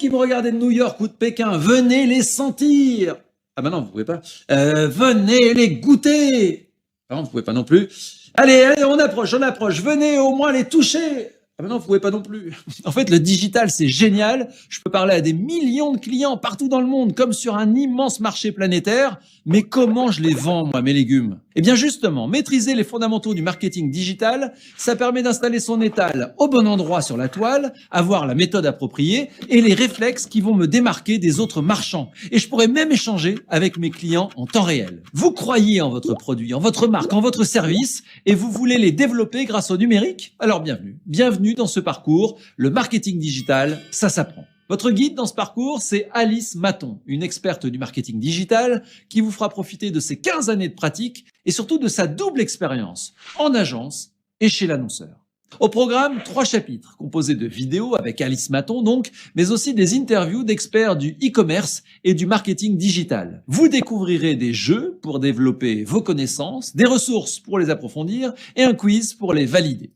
qui me regardez de New York ou de Pékin, venez les sentir. Ah bah non, vous pouvez pas. Venez les goûter. Ah non, vous pouvez pas non plus. Allez, on approche. Venez au moins les toucher. Ah ben non, vous pouvez pas non plus. En fait, le digital, c'est génial. Je peux parler à des millions de clients partout dans le monde, comme sur un immense marché planétaire. Mais comment je les vends, moi, mes légumes? Eh bien, justement, maîtriser les fondamentaux du marketing digital, ça permet d'installer son étal au bon endroit sur la toile, avoir la méthode appropriée et les réflexes qui vont me démarquer des autres marchands. Et je pourrais même échanger avec mes clients en temps réel. Vous croyez en votre produit, en votre marque, en votre service, et vous voulez les développer grâce au numérique? Alors bienvenue. Bienvenue dans ce parcours. Le marketing digital, ça s'apprend. Votre guide dans ce parcours, c'est Alice Maton, une experte du marketing digital qui vous fera profiter de ses 15 années de pratique et surtout de sa double expérience en agence et chez l'annonceur. Au programme, 3 chapitres composés de vidéos avec Alice Maton donc, mais aussi des interviews d'experts du e-commerce et du marketing digital. Vous découvrirez des jeux pour développer vos connaissances, des ressources pour les approfondir et un quiz pour les valider.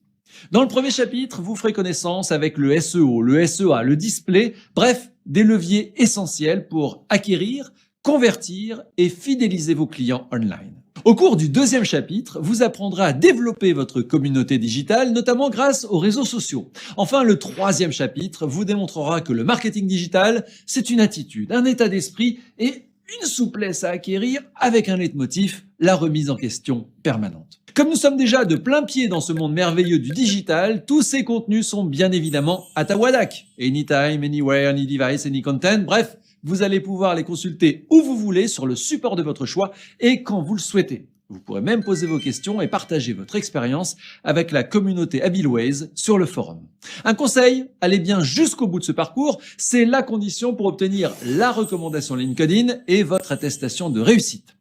Dans le premier chapitre, vous ferez connaissance avec le SEO, le SEA, le display, bref, des leviers essentiels pour acquérir, convertir et fidéliser vos clients online. Au cours du deuxième chapitre, vous apprendrez à développer votre communauté digitale, notamment grâce aux réseaux sociaux. Enfin, le troisième chapitre vous démontrera que le marketing digital, c'est une attitude, un état d'esprit et une souplesse à acquérir avec un leitmotiv, la remise en question permanente. Comme nous sommes déjà de plein pied dans ce monde merveilleux du digital, tous ces contenus sont bien évidemment à Tawadak. Anytime, anywhere, any device, any content, bref, vous allez pouvoir les consulter où vous voulez sur le support de votre choix et quand vous le souhaitez. Vous pourrez même poser vos questions et partager votre expérience avec la communauté Habilways sur le forum. Un conseil, allez bien jusqu'au bout de ce parcours, c'est la condition pour obtenir la recommandation LinkedIn et votre attestation de réussite.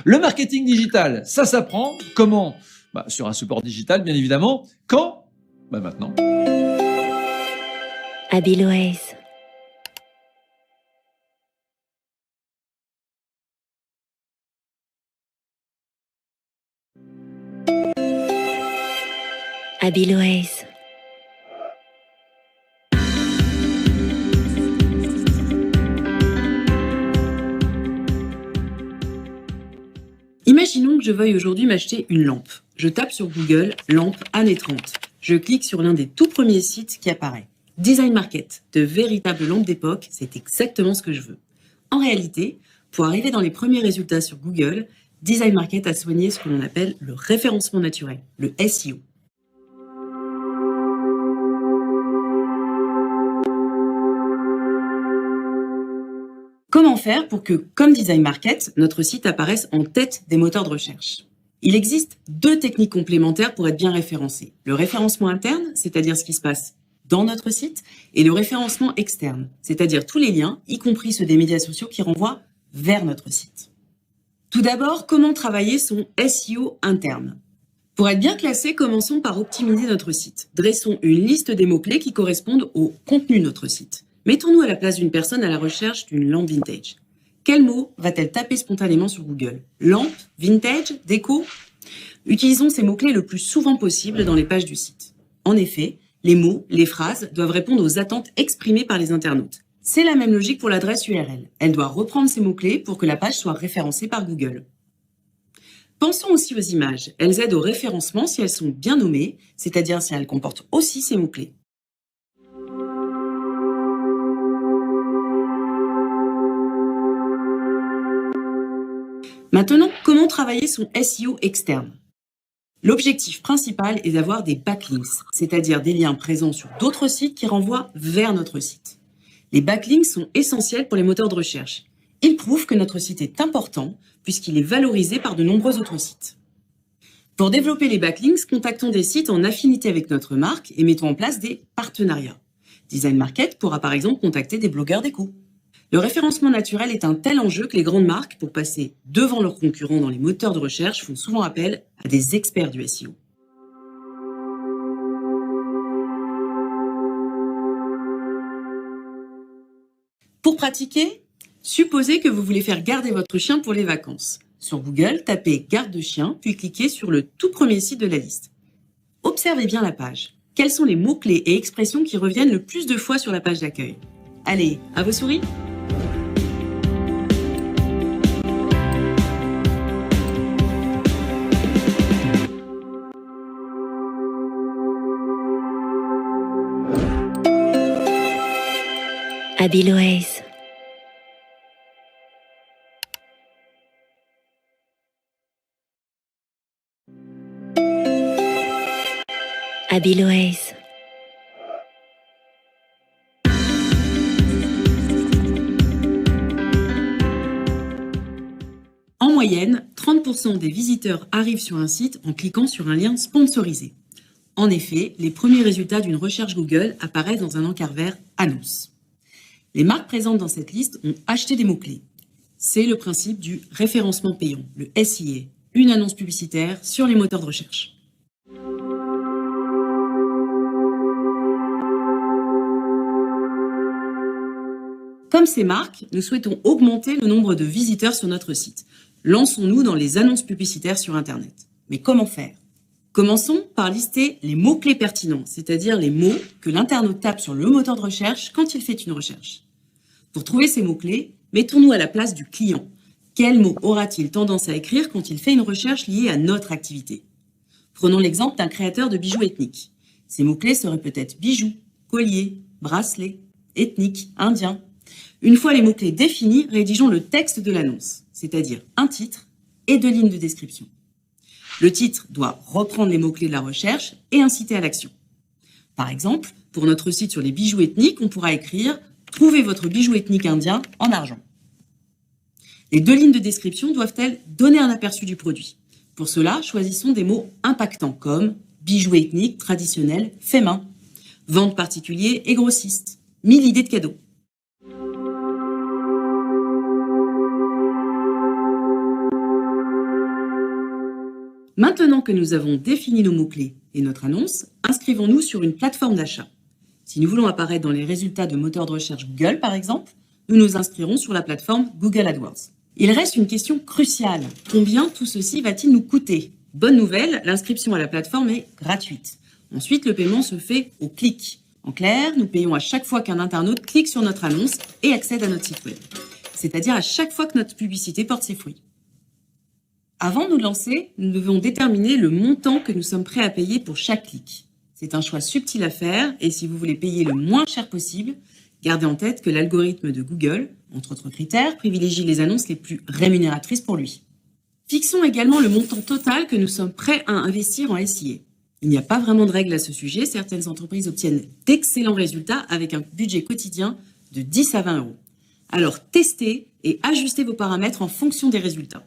Le marketing digital, ça s'apprend. Comment? Sur un support digital, bien évidemment. Quand? Maintenant. Habilways. Habilways. Imaginons que je veuille aujourd'hui m'acheter une lampe. Je tape sur Google « lampe années 30 ». Je clique sur l'un des tout premiers sites qui apparaît. Design Market, de véritables lampes d'époque, c'est exactement ce que je veux. En réalité, pour arriver dans les premiers résultats sur Google, Design Market a soigné ce que l'on appelle le référencement naturel, le SEO. Comment faire pour que, comme Design Market, notre site apparaisse en tête des moteurs de recherche? Il existe 2 techniques complémentaires pour être bien référencé. Le référencement interne, c'est-à-dire ce qui se passe dans notre site, et le référencement externe, c'est-à-dire tous les liens, y compris ceux des médias sociaux qui renvoient vers notre site. Tout d'abord, comment travailler son SEO interne? Pour être bien classé, commençons par optimiser notre site. Dressons une liste des mots-clés qui correspondent au contenu de notre site. Mettons-nous à la place d'une personne à la recherche d'une lampe vintage. Quel mot va-t-elle taper spontanément sur Google? Lampe, vintage, déco? Utilisons ces mots-clés le plus souvent possible dans les pages du site. En effet, les mots, les phrases doivent répondre aux attentes exprimées par les internautes. C'est la même logique pour l'adresse URL. Elle doit reprendre ces mots-clés pour que la page soit référencée par Google. Pensons aussi aux images. Elles aident au référencement si elles sont bien nommées, c'est-à-dire si elles comportent aussi ces mots-clés. Maintenant, comment travailler son SEO externe? L'objectif principal est d'avoir des backlinks, c'est-à-dire des liens présents sur d'autres sites qui renvoient vers notre site. Les backlinks sont essentiels pour les moteurs de recherche. Ils prouvent que notre site est important puisqu'il est valorisé par de nombreux autres sites. Pour développer les backlinks, contactons des sites en affinité avec notre marque et mettons en place des partenariats. Design Market pourra par exemple contacter des blogueurs déco. Le référencement naturel est un tel enjeu que les grandes marques, pour passer devant leurs concurrents dans les moteurs de recherche, font souvent appel à des experts du SEO. Pour pratiquer, supposez que vous voulez faire garder votre chien pour les vacances. Sur Google, tapez « garde de chien » puis cliquez sur le tout premier site de la liste. Observez bien la page. Quels sont les mots-clés et expressions qui reviennent le plus de fois sur la page d'accueil? Allez, à vos souris! Abiloaise. Abiloaise. En moyenne, 30% des visiteurs arrivent sur un site en cliquant sur un lien sponsorisé. En effet, les premiers résultats d'une recherche Google apparaissent dans un encart vert « Annonce ». Les marques présentes dans cette liste ont acheté des mots-clés. C'est le principe du référencement payant, le SIA, une annonce publicitaire sur les moteurs de recherche. Comme ces marques, nous souhaitons augmenter le nombre de visiteurs sur notre site. Lançons-nous dans les annonces publicitaires sur Internet. Mais comment faire ? Commençons par lister les mots-clés pertinents, c'est-à-dire les mots que l'internaute tape sur le moteur de recherche quand il fait une recherche. Pour trouver ces mots-clés, mettons-nous à la place du client. Quels mots aura-t-il tendance à écrire quand il fait une recherche liée à notre activité ? Prenons l'exemple d'un créateur de bijoux ethniques. Ces mots-clés seraient peut-être bijoux, collier, bracelet, ethnique, indien. Une fois les mots-clés définis, rédigeons le texte de l'annonce, c'est-à-dire un titre et 2 lignes de description. Le titre doit reprendre les mots-clés de la recherche et inciter à l'action. Par exemple, pour notre site sur les bijoux ethniques, on pourra écrire « Trouvez votre bijou ethnique indien en argent ». Les 2 lignes de description doivent-elles donner un aperçu du produit ? Pour cela, choisissons des mots impactants comme « bijoux ethnique traditionnel fait main »,« vente particulier et grossiste »,« 1000 idées de cadeaux ». Maintenant que nous avons défini nos mots-clés et notre annonce, inscrivons-nous sur une plateforme d'achat. Si nous voulons apparaître dans les résultats de moteurs de recherche Google, par exemple, nous nous inscrirons sur la plateforme Google AdWords. Il reste une question cruciale. Combien tout ceci va-t-il nous coûter ? Bonne nouvelle, l'inscription à la plateforme est gratuite. Ensuite, le paiement se fait au clic. En clair, nous payons à chaque fois qu'un internaute clique sur notre annonce et accède à notre site web. C'est-à-dire à chaque fois que notre publicité porte ses fruits. Avant de nous lancer, nous devons déterminer le montant que nous sommes prêts à payer pour chaque clic. C'est un choix subtil à faire et si vous voulez payer le moins cher possible, gardez en tête que l'algorithme de Google, entre autres critères, privilégie les annonces les plus rémunératrices pour lui. Fixons également le montant total que nous sommes prêts à investir en SIA. Il n'y a pas vraiment de règle à ce sujet, certaines entreprises obtiennent d'excellents résultats avec un budget quotidien de 10 à 20 euros. Alors testez et ajustez vos paramètres en fonction des résultats.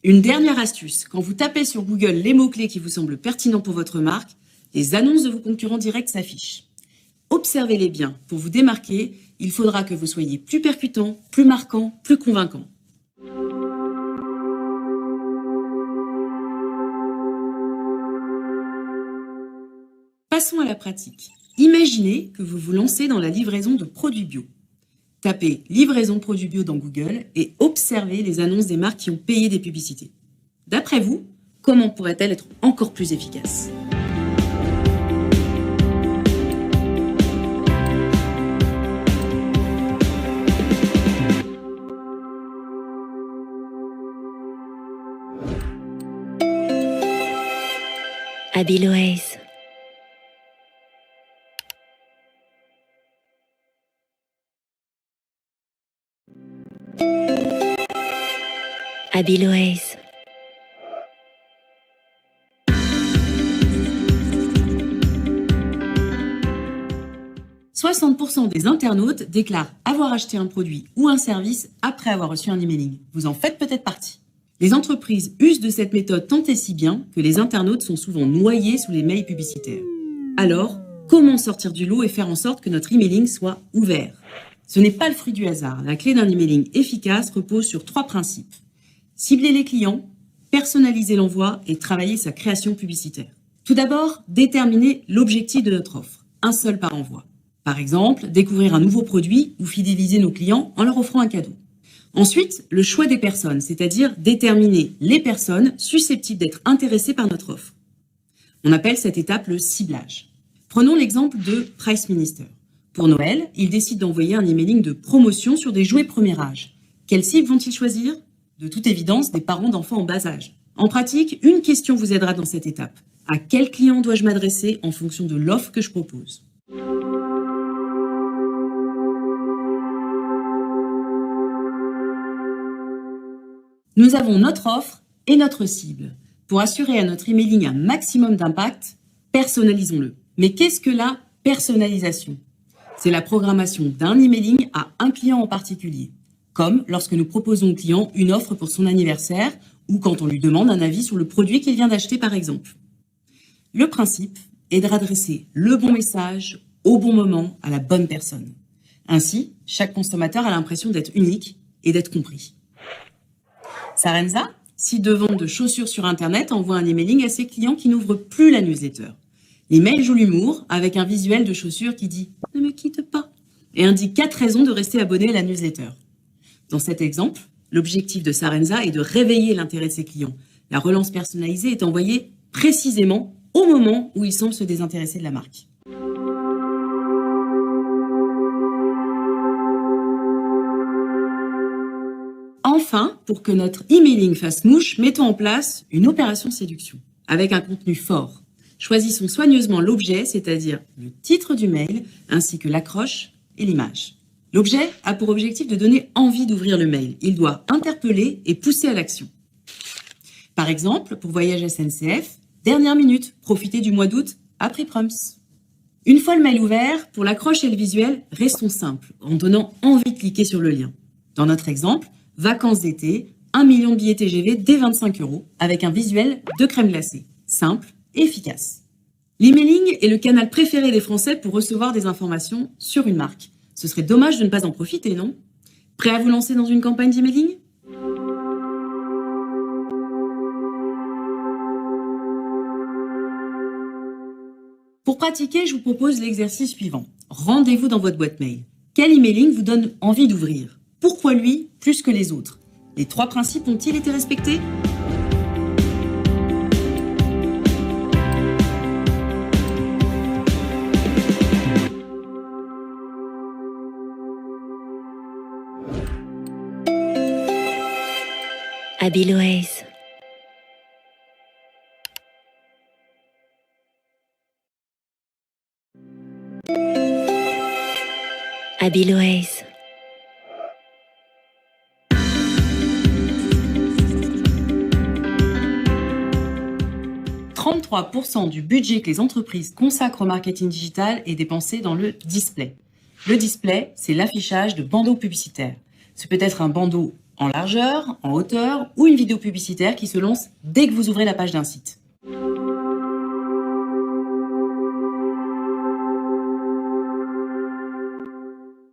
Une dernière astuce, quand vous tapez sur Google les mots-clés qui vous semblent pertinents pour votre marque, les annonces de vos concurrents directs s'affichent. Observez-les bien. Pour vous démarquer, il faudra que vous soyez plus percutant, plus marquant, plus convaincant. Passons à la pratique. Imaginez que vous vous lancez dans la livraison de produits bio. Tapez « livraison produits bio » dans Google et observez les annonces des marques qui ont payé des publicités. D'après vous, comment pourrait-elle être encore plus efficace ? Abiloaise. Abiloaise. « 60% des internautes déclarent avoir acheté un produit ou un service après avoir reçu un emailing. Vous en faites peut-être partie. Les entreprises usent de cette méthode tant et si bien que les internautes sont souvent noyés sous les mails publicitaires. Alors, comment sortir du lot et faire en sorte que notre emailing soit ouvert ? Ce n'est pas le fruit du hasard. La clé d'un emailing efficace repose sur 3 principes. Cibler les clients, personnaliser l'envoi et travailler sa création publicitaire. Tout d'abord, déterminer l'objectif de notre offre. Un seul par envoi. Par exemple, découvrir un nouveau produit ou fidéliser nos clients en leur offrant un cadeau. Ensuite, le choix des personnes, c'est-à-dire déterminer les personnes susceptibles d'être intéressées par notre offre. On appelle cette étape le ciblage. Prenons l'exemple de Price Minister. Pour Noël, ils décident d'envoyer un emailing de promotion sur des jouets premier âge. Quelle cible vont-ils choisir? De toute évidence, des parents d'enfants en bas âge. En pratique, une question vous aidera dans cette étape. À quel client dois-je m'adresser en fonction de l'offre que je propose? Nous avons notre offre et notre cible. Pour assurer à notre emailing un maximum d'impact, personnalisons-le. Mais qu'est-ce que la personnalisation? C'est la programmation d'un emailing à un client en particulier, comme lorsque nous proposons au client une offre pour son anniversaire ou quand on lui demande un avis sur le produit qu'il vient d'acheter par exemple. Le principe est de adresser le bon message au bon moment à la bonne personne. Ainsi, chaque consommateur a l'impression d'être unique et d'être compris. Sarenza, site de vente de chaussures sur Internet, envoie un emailing à ses clients qui n'ouvrent plus la newsletter. L'email joue l'humour avec un visuel de chaussures qui dit « Ne me quitte pas » et indique 4 raisons de rester abonné à la newsletter. Dans cet exemple, l'objectif de Sarenza est de réveiller l'intérêt de ses clients. La relance personnalisée est envoyée précisément au moment où ils semblent se désintéresser de la marque. Enfin, pour que notre emailing fasse mouche, mettons en place une opération séduction avec un contenu fort. Choisissons soigneusement l'objet, c'est-à-dire le titre du mail, ainsi que l'accroche et l'image. L'objet a pour objectif de donner envie d'ouvrir le mail. Il doit interpeller et pousser à l'action. Par exemple, pour Voyage SNCF, dernière minute, profitez du mois d'août à prix proms. Une fois le mail ouvert, pour l'accroche et le visuel, restons simples, en donnant envie de cliquer sur le lien. Dans notre exemple, vacances d'été, 1 million de billets TGV dès 25 €, avec un visuel de crème glacée. Simple et efficace. L'emailing est le canal préféré des Français pour recevoir des informations sur une marque. Ce serait dommage de ne pas en profiter, non? Prêt à vous lancer dans une campagne d'emailing? Pour pratiquer, je vous propose l'exercice suivant. Rendez-vous dans votre boîte mail. Quel emailing vous donne envie d'ouvrir? Pourquoi lui plus que les autres? Les 3 principes ont-ils été respectés? Abiloez. Abiloez. 33% du budget que les entreprises consacrent au marketing digital est dépensé dans le display. Le display, c'est l'affichage de bandeaux publicitaires. Ce peut être un bandeau en largeur, en hauteur ou une vidéo publicitaire qui se lance dès que vous ouvrez la page d'un site.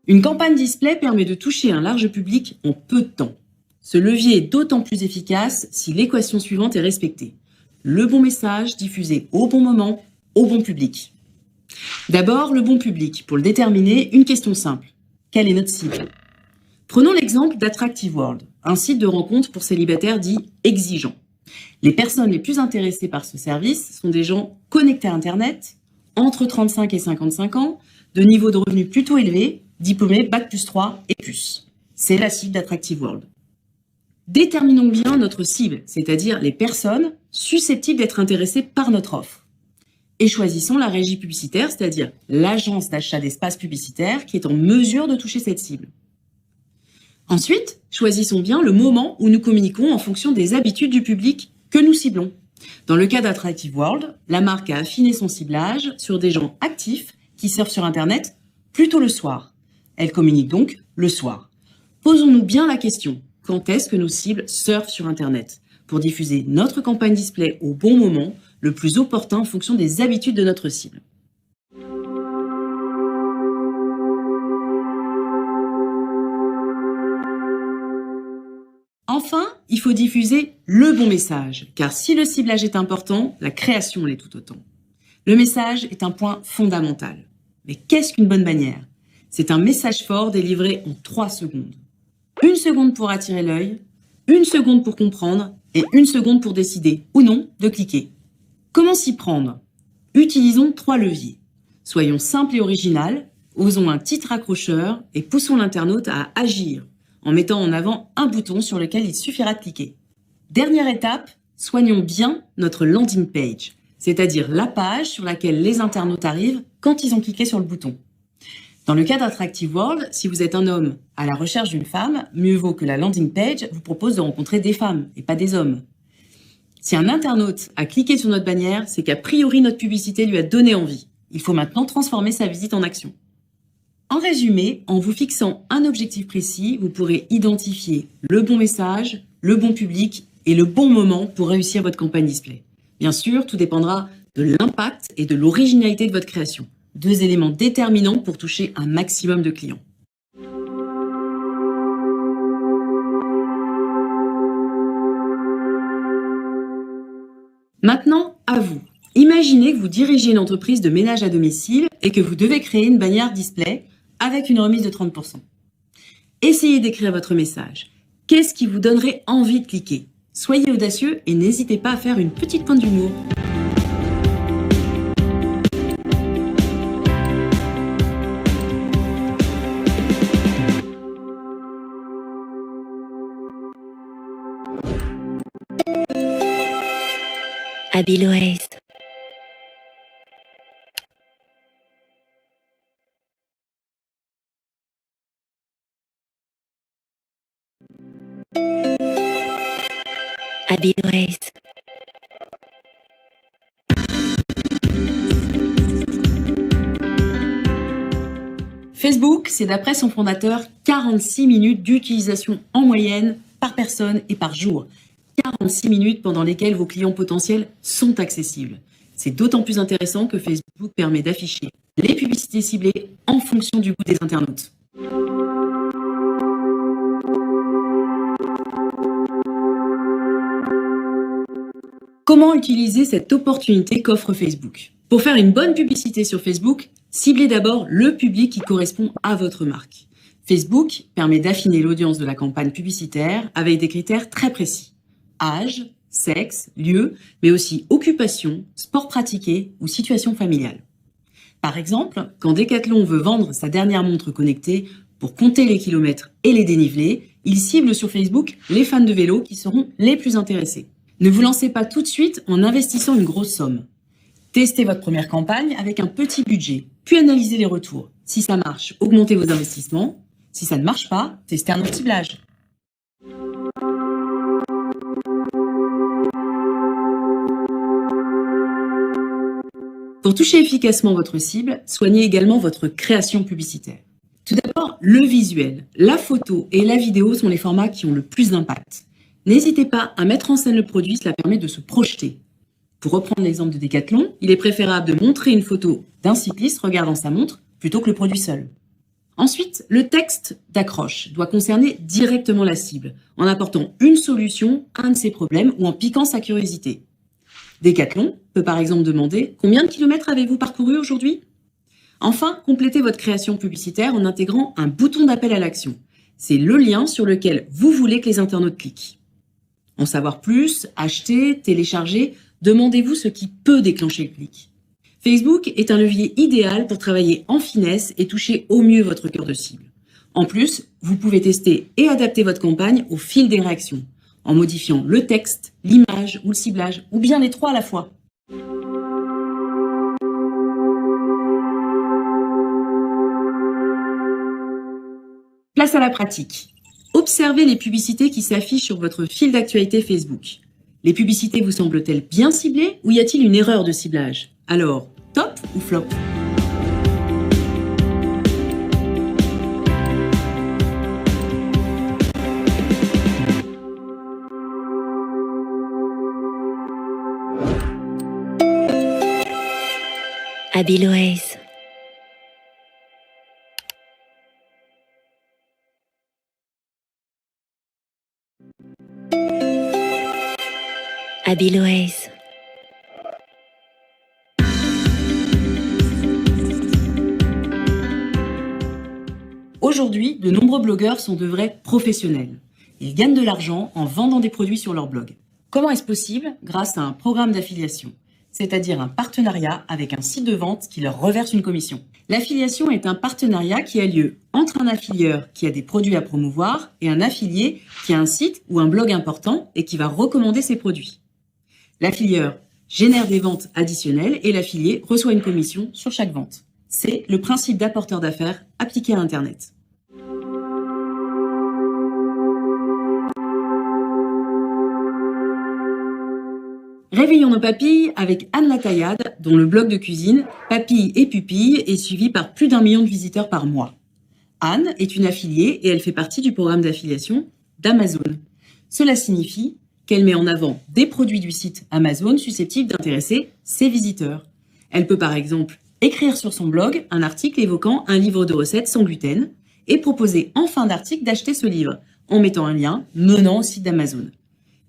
Une campagne display permet de toucher un large public en peu de temps. Ce levier est d'autant plus efficace si l'équation suivante est respectée. Le bon message diffusé au bon moment, au bon public. D'abord, le bon public. Pour le déterminer, une question simple. Quelle est notre cible? Prenons l'exemple d'Attractive World, un site de rencontre pour célibataires dit exigeant. Les personnes les plus intéressées par ce service sont des gens connectés à Internet, entre 35 et 55 ans, de niveau de revenu plutôt élevé, diplômés Bac+3 et plus. C'est la cible d'Attractive World. Déterminons bien notre cible, c'est-à-dire les personnes susceptibles d'être intéressées par notre offre. Et choisissons la régie publicitaire, c'est-à-dire l'agence d'achat d'espace publicitaire qui est en mesure de toucher cette cible. Ensuite, choisissons bien le moment où nous communiquons en fonction des habitudes du public que nous ciblons. Dans le cas d'Attractive World, la marque a affiné son ciblage sur des gens actifs qui surfent sur Internet plutôt le soir. Elle communique donc le soir. Posons-nous bien la question, quand est-ce que nos cibles surfent sur Internet? Pour diffuser notre campagne display au bon moment, le plus opportun en fonction des habitudes de notre cible. Enfin, il faut diffuser le bon message, car si le ciblage est important, la création l'est tout autant. Le message est un point fondamental. Mais qu'est-ce qu'une bonne bannière? C'est un message fort délivré en 3 secondes. 1 seconde pour attirer l'œil, 1 seconde pour comprendre et 1 seconde pour décider ou non de cliquer. Comment s'y prendre? Utilisons 3 leviers. Soyons simples et original, Osons un titre accrocheur et poussons l'internaute à agir en mettant en avant un bouton sur lequel il suffira de cliquer. Dernière étape, soignons bien notre landing page, c'est-à-dire la page sur laquelle les internautes arrivent quand ils ont cliqué sur le bouton. Dans le cas d'Attractive World, si vous êtes un homme à la recherche d'une femme, mieux vaut que la landing page vous propose de rencontrer des femmes et pas des hommes. Si un internaute a cliqué sur notre bannière, c'est qu'a priori notre publicité lui a donné envie. Il faut maintenant transformer sa visite en action. En résumé, en vous fixant un objectif précis, vous pourrez identifier le bon message, le bon public et le bon moment pour réussir votre campagne display. Bien sûr, tout dépendra de l'impact et de l'originalité de votre création. 2 éléments déterminants pour toucher un maximum de clients. Maintenant, à vous. Imaginez que vous dirigez une entreprise de ménage à domicile et que vous devez créer une bannière display avec une remise de 30%. Essayez d'écrire votre message. Qu'est-ce qui vous donnerait envie de cliquer? Soyez audacieux et n'hésitez pas à faire une petite pointe d'humour. Abiloez. Abiloez. Facebook, c'est d'après son fondateur 46 minutes d'utilisation en moyenne par personne et par jour. 46 minutes pendant lesquelles vos clients potentiels sont accessibles. C'est d'autant plus intéressant que Facebook permet d'afficher les publicités ciblées en fonction du goût des internautes. Comment utiliser cette opportunité qu'offre Facebook? Pour faire une bonne publicité sur Facebook, ciblez d'abord le public qui correspond à votre marque. Facebook permet d'affiner l'audience de la campagne publicitaire avec des critères très précis. Âge, sexe, lieu, mais aussi occupation, sport pratiqué ou situation familiale. Par exemple, quand Decathlon veut vendre sa dernière montre connectée pour compter les kilomètres et les dénivelés, il cible sur Facebook les fans de vélo qui seront les plus intéressés. Ne vous lancez pas tout de suite en investissant une grosse somme. Testez votre première campagne avec un petit budget, puis analysez les retours. Si ça marche, augmentez vos investissements. Si ça ne marche pas, testez un autre ciblage. Pour toucher efficacement votre cible, soignez également votre création publicitaire. Tout d'abord, le visuel. La photo et la vidéo sont les formats qui ont le plus d'impact. N'hésitez pas à mettre en scène le produit, cela permet de se projeter. Pour reprendre l'exemple de Decathlon, il est préférable de montrer une photo d'un cycliste regardant sa montre plutôt que le produit seul. Ensuite, le texte d'accroche doit concerner directement la cible, en apportant une solution à un de ses problèmes ou en piquant sa curiosité. Decathlon peut par exemple demander « Combien de kilomètres avez-vous parcouru aujourd'hui ?» Enfin, complétez votre création publicitaire en intégrant un bouton d'appel à l'action. C'est le lien sur lequel vous voulez que les internautes cliquent. En savoir plus, acheter, télécharger, demandez-vous ce qui peut déclencher le clic. Facebook est un levier idéal pour travailler en finesse et toucher au mieux votre cœur de cible. En plus, vous pouvez tester et adapter votre campagne au fil des réactions, en modifiant le texte, l'image ou le ciblage, ou bien les trois à la fois. Place à la pratique. Observez les publicités qui s'affichent sur votre fil d'actualité Facebook. Les publicités vous semblent-elles bien ciblées ou y a-t-il une erreur de ciblage? Alors, top ou flop? Abiloez. Abiloez. Aujourd'hui, de nombreux blogueurs sont de vrais professionnels. Ils gagnent de l'argent en vendant des produits sur leur blog. Comment est-ce possible? Grâce à un programme d'affiliation. c'est-à-dire un partenariat avec un site de vente qui leur reverse une commission. L'affiliation est un partenariat qui a lieu entre un affilieur qui a des produits à promouvoir et un affilié qui a un site ou un blog important et qui va recommander ses produits. L'affilieur génère des ventes additionnelles et l'affilié reçoit une commission sur chaque vente. C'est le principe d'apporteur d'affaires appliqué à Internet. Réveillons nos papilles avec Anne Lataillade, dont le blog de cuisine Papilles et Pupilles est suivi par plus d'1 million de visiteurs par mois. Anne est une affiliée et elle fait partie du programme d'affiliation d'Amazon. Cela signifie qu'elle met en avant des produits du site Amazon susceptibles d'intéresser ses visiteurs. Elle peut par exemple écrire sur son blog un article évoquant un livre de recettes sans gluten et proposer en fin d'article d'acheter ce livre en mettant un lien menant au site d'Amazon.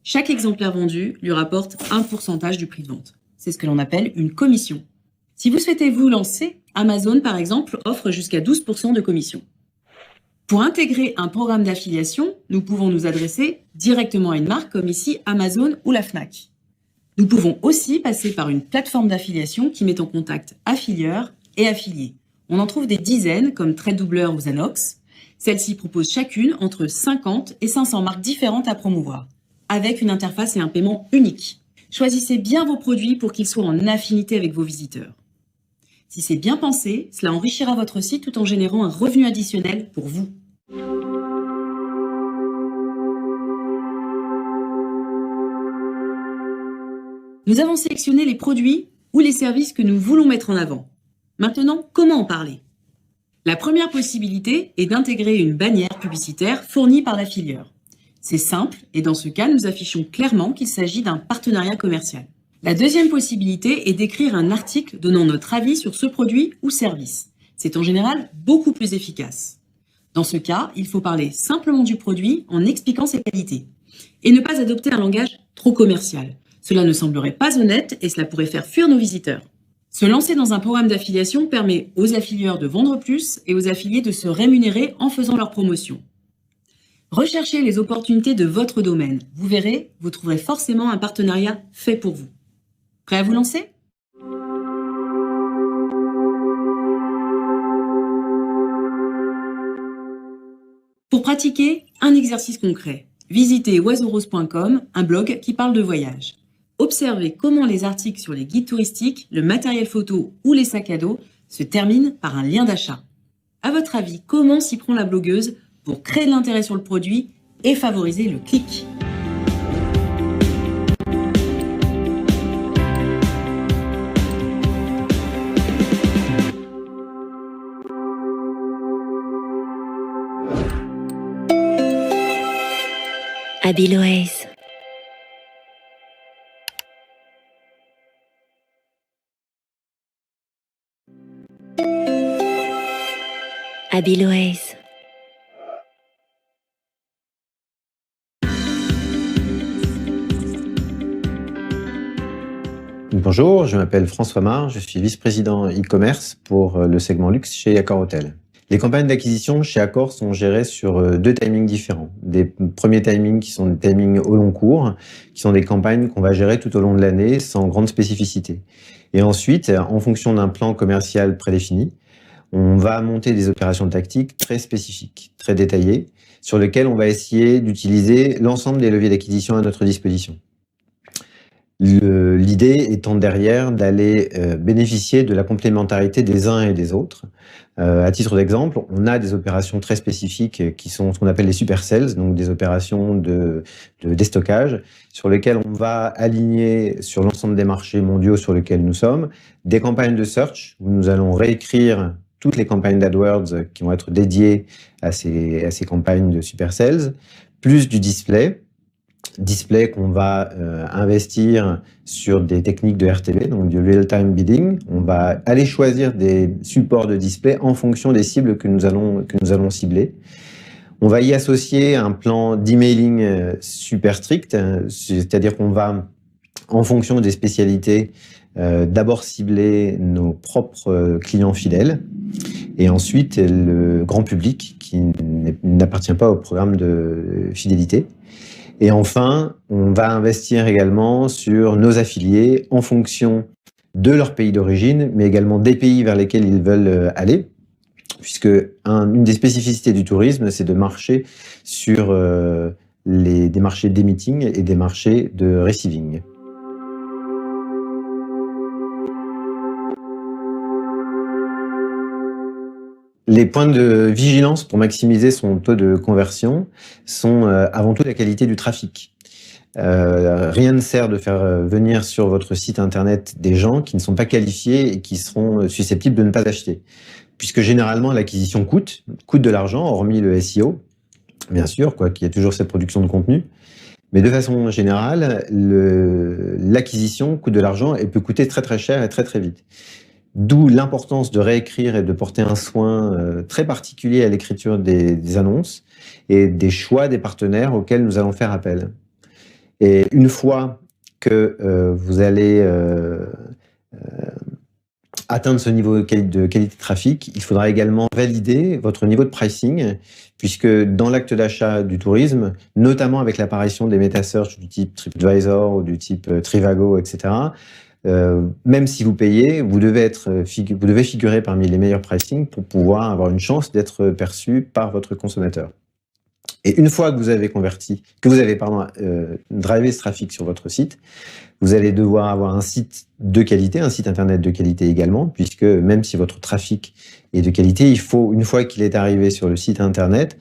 Chaque exemplaire vendu lui rapporte un pourcentage du prix de vente. C'est ce que l'on appelle une commission. Si vous souhaitez vous lancer, Amazon, par exemple, offre jusqu'à 12% de commission. Pour intégrer un programme d'affiliation, nous pouvons nous adresser directement à une marque comme ici Amazon ou la Fnac. Nous pouvons aussi passer par une plateforme d'affiliation qui met en contact affilieurs et affiliés. On en trouve des dizaines comme TradeDoubleur ou Zanox. Celles-ci proposent chacune entre 50 et 500 marques différentes à promouvoir, avec une interface et un paiement unique. Choisissez bien vos produits pour qu'ils soient en affinité avec vos visiteurs. Si c'est bien pensé, cela enrichira votre site tout en générant un revenu additionnel pour vous. Nous avons sélectionné les produits ou les services que nous voulons mettre en avant. Maintenant, comment en parler ? La première possibilité est d'intégrer une bannière publicitaire fournie par l'affilieur. C'est simple et dans ce cas, nous affichons clairement qu'il s'agit d'un partenariat commercial. La deuxième possibilité est d'écrire un article donnant notre avis sur ce produit ou service. C'est en général beaucoup plus efficace. Dans ce cas, il faut parler simplement du produit en expliquant ses qualités et ne pas adopter un langage trop commercial. Cela ne semblerait pas honnête et cela pourrait faire fuir nos visiteurs. Se lancer dans un programme d'affiliation permet aux affilieurs de vendre plus et aux affiliés de se rémunérer en faisant leur promotion. Recherchez les opportunités de votre domaine. Vous verrez, vous trouverez forcément un partenariat fait pour vous. Prêt à vous lancer ? Pour pratiquer, un exercice concret. Visitez oiseauxroses.com, un blog qui parle de voyage. Observez comment les articles sur les guides touristiques, le matériel photo ou les sacs à dos se terminent par un lien d'achat. À votre avis, comment s'y prend la blogueuse pour créer de l'intérêt sur le produit et favoriser le clic? Abiloaise. Abiloaise. Bonjour, je m'appelle François Marc, je suis vice-président e-commerce pour le segment luxe chez Accor Hotel. Les campagnes d'acquisition chez Accor sont gérées sur 2 timings différents. Des premiers timings qui sont des timings au long cours, qui sont des campagnes qu'on va gérer tout au long de l'année sans grande spécificité. Et ensuite, en fonction d'un plan commercial prédéfini, on va monter des opérations tactiques très spécifiques, très détaillées, sur lesquelles on va essayer d'utiliser l'ensemble des leviers d'acquisition à notre disposition. L'idée étant derrière d'aller bénéficier de la complémentarité des uns et des autres. À titre d'exemple, on a des opérations très spécifiques qui sont ce qu'on appelle les super sales, donc des opérations de déstockage, sur lesquelles on va aligner sur l'ensemble des marchés mondiaux sur lesquels nous sommes, des campagnes de search, où nous allons réécrire toutes les campagnes d'AdWords qui vont être dédiées à ces campagnes de super sales, plus du display qu'on va investir sur des techniques de RTB, donc du real-time bidding. On va aller choisir des supports de display en fonction des cibles que nous allons cibler. On va y associer un plan d'emailing super strict, c'est-à-dire qu'on va, en fonction des spécialités, d'abord cibler nos propres clients fidèles et ensuite le grand public qui n'appartient pas au programme de fidélité. Et enfin, on va investir également sur nos affiliés en fonction de leur pays d'origine, mais également des pays vers lesquels ils veulent aller, puisque une des spécificités du tourisme, c'est de marcher sur des marchés d'émitting et des marchés de receiving. Les points de vigilance pour maximiser son taux de conversion sont avant tout la qualité du trafic. Rien ne sert de faire venir sur votre site internet des gens qui ne sont pas qualifiés et qui seront susceptibles de ne pas acheter. Puisque généralement l'acquisition coûte de l'argent, hormis le SEO, bien sûr, qu'il y a toujours cette production de contenu. Mais de façon générale, l'acquisition coûte de l'argent et peut coûter très très cher et très très vite. D'où l'importance de réécrire et de porter un soin très particulier à l'écriture des annonces et des choix des partenaires auxquels nous allons faire appel. Et une fois que vous allez atteindre ce niveau de qualité de trafic, il faudra également valider votre niveau de pricing, puisque dans l'acte d'achat du tourisme, notamment avec l'apparition des meta-search du type TripAdvisor ou du type Trivago, etc., même si vous payez, vous devez figurer parmi les meilleurs pricing pour pouvoir avoir une chance d'être perçu par votre consommateur. Et une fois que vous avez drivé ce trafic sur votre site, vous allez devoir avoir un site de qualité, un site internet de qualité également, puisque même si votre trafic est de qualité, il faut, une fois qu'il est arrivé sur le site internet,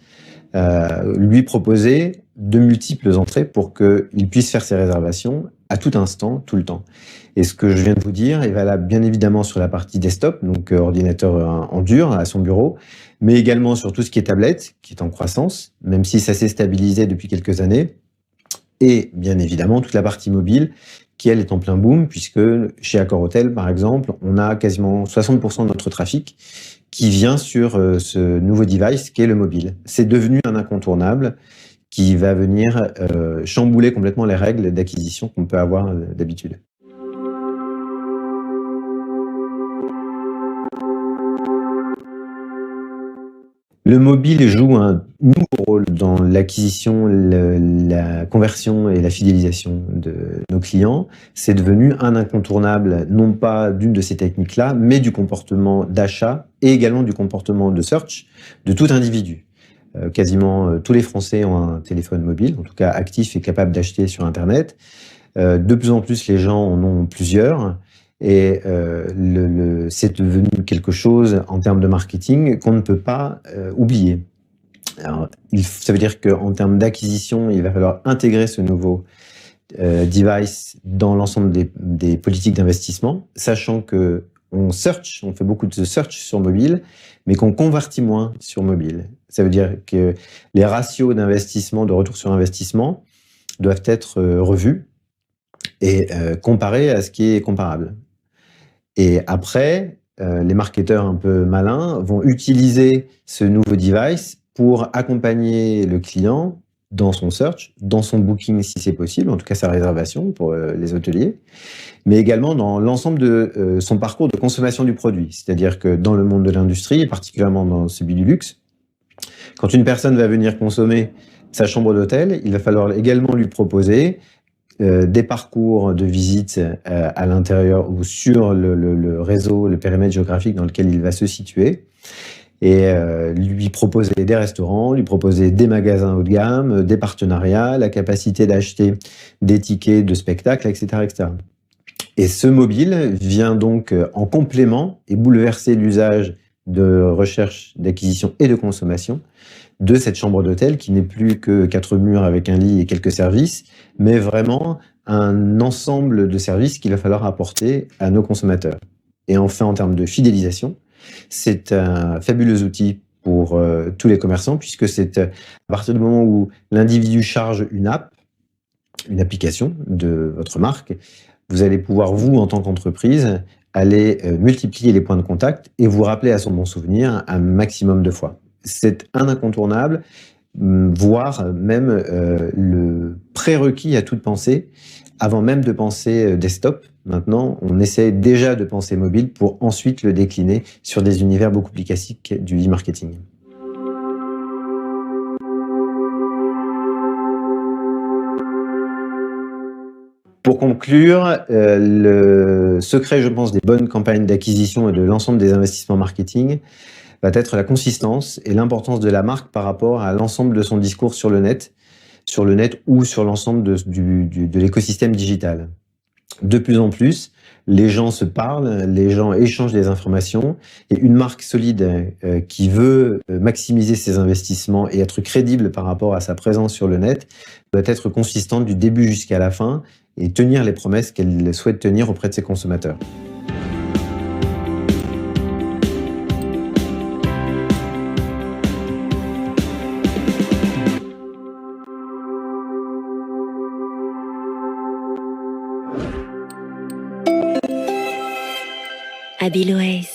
lui proposer de multiples entrées pour qu'il puisse faire ses réservations à tout instant, tout le temps. Et ce que je viens de vous dire est valable bien évidemment sur la partie desktop, donc ordinateur en dur à son bureau, mais également sur tout ce qui est tablette, qui est en croissance, même si ça s'est stabilisé depuis quelques années, et bien évidemment toute la partie mobile, qui elle est en plein boom, puisque chez Accor Hotel, par exemple, on a quasiment 60% de notre trafic qui vient sur ce nouveau device qui est le mobile. C'est devenu un incontournable qui va venir chambouler complètement les règles d'acquisition qu'on peut avoir d'habitude. Le mobile joue un nouveau rôle dans l'acquisition, la conversion et la fidélisation de nos clients. C'est devenu un incontournable, non pas d'une de ces techniques-là, mais du comportement d'achat et également du comportement de search de tout individu. Quasiment tous les Français ont un téléphone mobile, en tout cas actif et capable d'acheter sur Internet. De plus en plus, les gens en ont plusieurs. Et c'est devenu quelque chose en termes de marketing qu'on ne peut pas oublier. Alors, ça veut dire qu'en termes d'acquisition, il va falloir intégrer ce nouveau device dans l'ensemble des politiques d'investissement, sachant que on fait beaucoup de search sur mobile, mais qu'on convertit moins sur mobile. Ça veut dire que les ratios d'investissement, de retour sur investissement, doivent être revus et comparés à ce qui est comparable. Et après, les marketeurs un peu malins vont utiliser ce nouveau device pour accompagner le client dans son search, dans son booking si c'est possible, en tout cas sa réservation pour les hôteliers, mais également dans l'ensemble de son parcours de consommation du produit. C'est-à-dire que dans le monde de l'industrie, et particulièrement dans celui du luxe, quand une personne va venir consommer sa chambre d'hôtel, il va falloir également lui proposer des parcours de visite à l'intérieur ou sur le réseau, le périmètre géographique dans lequel il va se situer, et lui proposer des restaurants, lui proposer des magasins haut de gamme, des partenariats, la capacité d'acheter des tickets de spectacle, etc., etc. Et ce mobile vient donc en complément et bouleverser l'usage de recherche, d'acquisition et de consommation de cette chambre d'hôtel qui n'est plus que 4 murs avec un lit et quelques services, mais vraiment un ensemble de services qu'il va falloir apporter à nos consommateurs. Et enfin, en termes de fidélisation, c'est un fabuleux outil pour tous les commerçants, puisque c'est à partir du moment où l'individu charge une application de votre marque, vous allez pouvoir, vous, en tant qu'entreprise, aller multiplier les points de contact et vous rappeler à son bon souvenir un maximum de fois. C'est un incontournable, voire même le prérequis à toute pensée. Avant même de penser desktop, maintenant, on essaie déjà de penser mobile pour ensuite le décliner sur des univers beaucoup plus classiques du e-marketing. Pour conclure, le secret, je pense, des bonnes campagnes d'acquisition et de l'ensemble des investissements marketing va être la consistance et l'importance de la marque par rapport à l'ensemble de son discours sur le net ou sur l'ensemble de l'écosystème digital. De plus en plus, les gens se parlent, les gens échangent des informations, et une marque solide qui veut maximiser ses investissements et être crédible par rapport à sa présence sur le net doit être consistante du début jusqu'à la fin et tenir les promesses qu'elle souhaite tenir auprès de ses consommateurs. Abiloaise.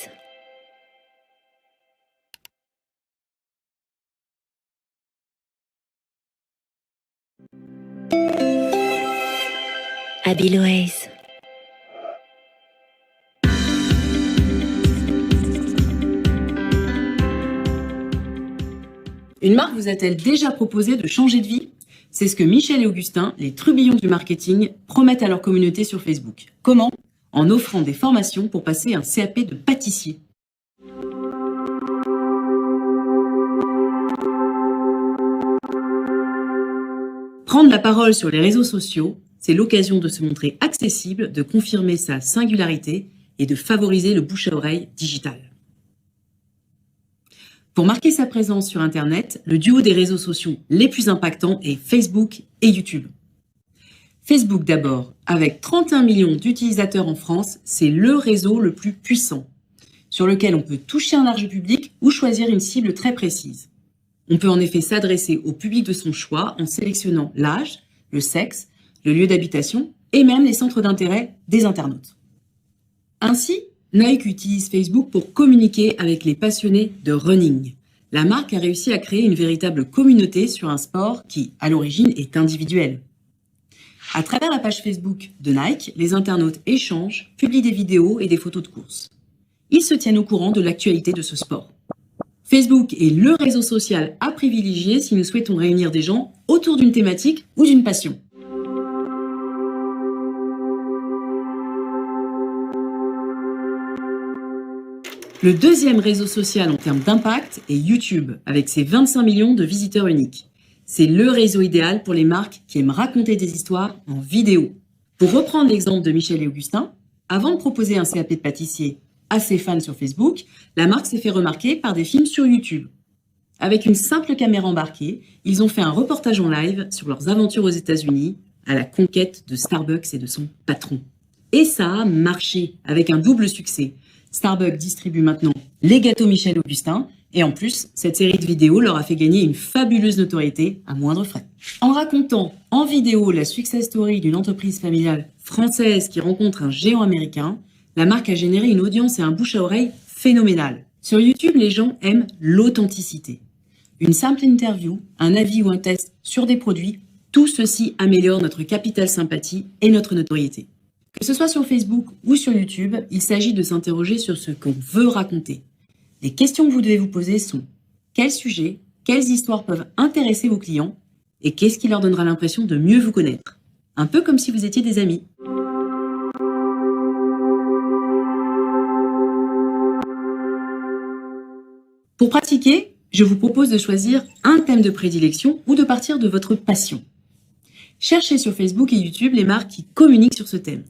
Abiloaise. Une marque vous a-t-elle déjà proposé de changer de vie? C'est ce que Michel et Augustin, les trubillons du marketing, promettent à leur communauté sur Facebook. Comment? En offrant des formations pour passer un CAP de pâtissier. Prendre la parole sur les réseaux sociaux, c'est l'occasion de se montrer accessible, de confirmer sa singularité et de favoriser le bouche à oreille digital. Pour marquer sa présence sur Internet, le duo des réseaux sociaux les plus impactants est Facebook et YouTube. Facebook d'abord, avec 31 millions d'utilisateurs en France, c'est le réseau le plus puissant, sur lequel on peut toucher un large public ou choisir une cible très précise. On peut en effet s'adresser au public de son choix en sélectionnant l'âge, le sexe, le lieu d'habitation et même les centres d'intérêt des internautes. Ainsi, Nike utilise Facebook pour communiquer avec les passionnés de running. La marque a réussi à créer une véritable communauté sur un sport qui, à l'origine, est individuel. À travers la page Facebook de Nike, les internautes échangent, publient des vidéos et des photos de course. Ils se tiennent au courant de l'actualité de ce sport. Facebook est le réseau social à privilégier si nous souhaitons réunir des gens autour d'une thématique ou d'une passion. Le deuxième réseau social en termes d'impact est YouTube, avec ses 25 millions de visiteurs uniques. C'est le réseau idéal pour les marques qui aiment raconter des histoires en vidéo. Pour reprendre l'exemple de Michel et Augustin, avant de proposer un CAP de pâtissier à ses fans sur Facebook, la marque s'est fait remarquer par des films sur YouTube. Avec une simple caméra embarquée, ils ont fait un reportage en live sur leurs aventures aux États-Unis à la conquête de Starbucks et de son patron. Et ça a marché, avec un double succès. Starbucks distribue maintenant les gâteaux Michel et Augustin, et en plus, cette série de vidéos leur a fait gagner une fabuleuse notoriété à moindre frais. En racontant en vidéo la success story d'une entreprise familiale française qui rencontre un géant américain, la marque a généré une audience et un bouche à oreille phénoménal. Sur YouTube, les gens aiment l'authenticité. Une simple interview, un avis ou un test sur des produits, tout ceci améliore notre capital sympathie et notre notoriété. Que ce soit sur Facebook ou sur YouTube, il s'agit de s'interroger sur ce qu'on veut raconter. Les questions que vous devez vous poser sont: quels sujets, quelles histoires peuvent intéresser vos clients et qu'est-ce qui leur donnera l'impression de mieux vous connaître? Un peu comme si vous étiez des amis. Pour pratiquer, je vous propose de choisir un thème de prédilection ou de partir de votre passion. Cherchez sur Facebook et YouTube les marques qui communiquent sur ce thème.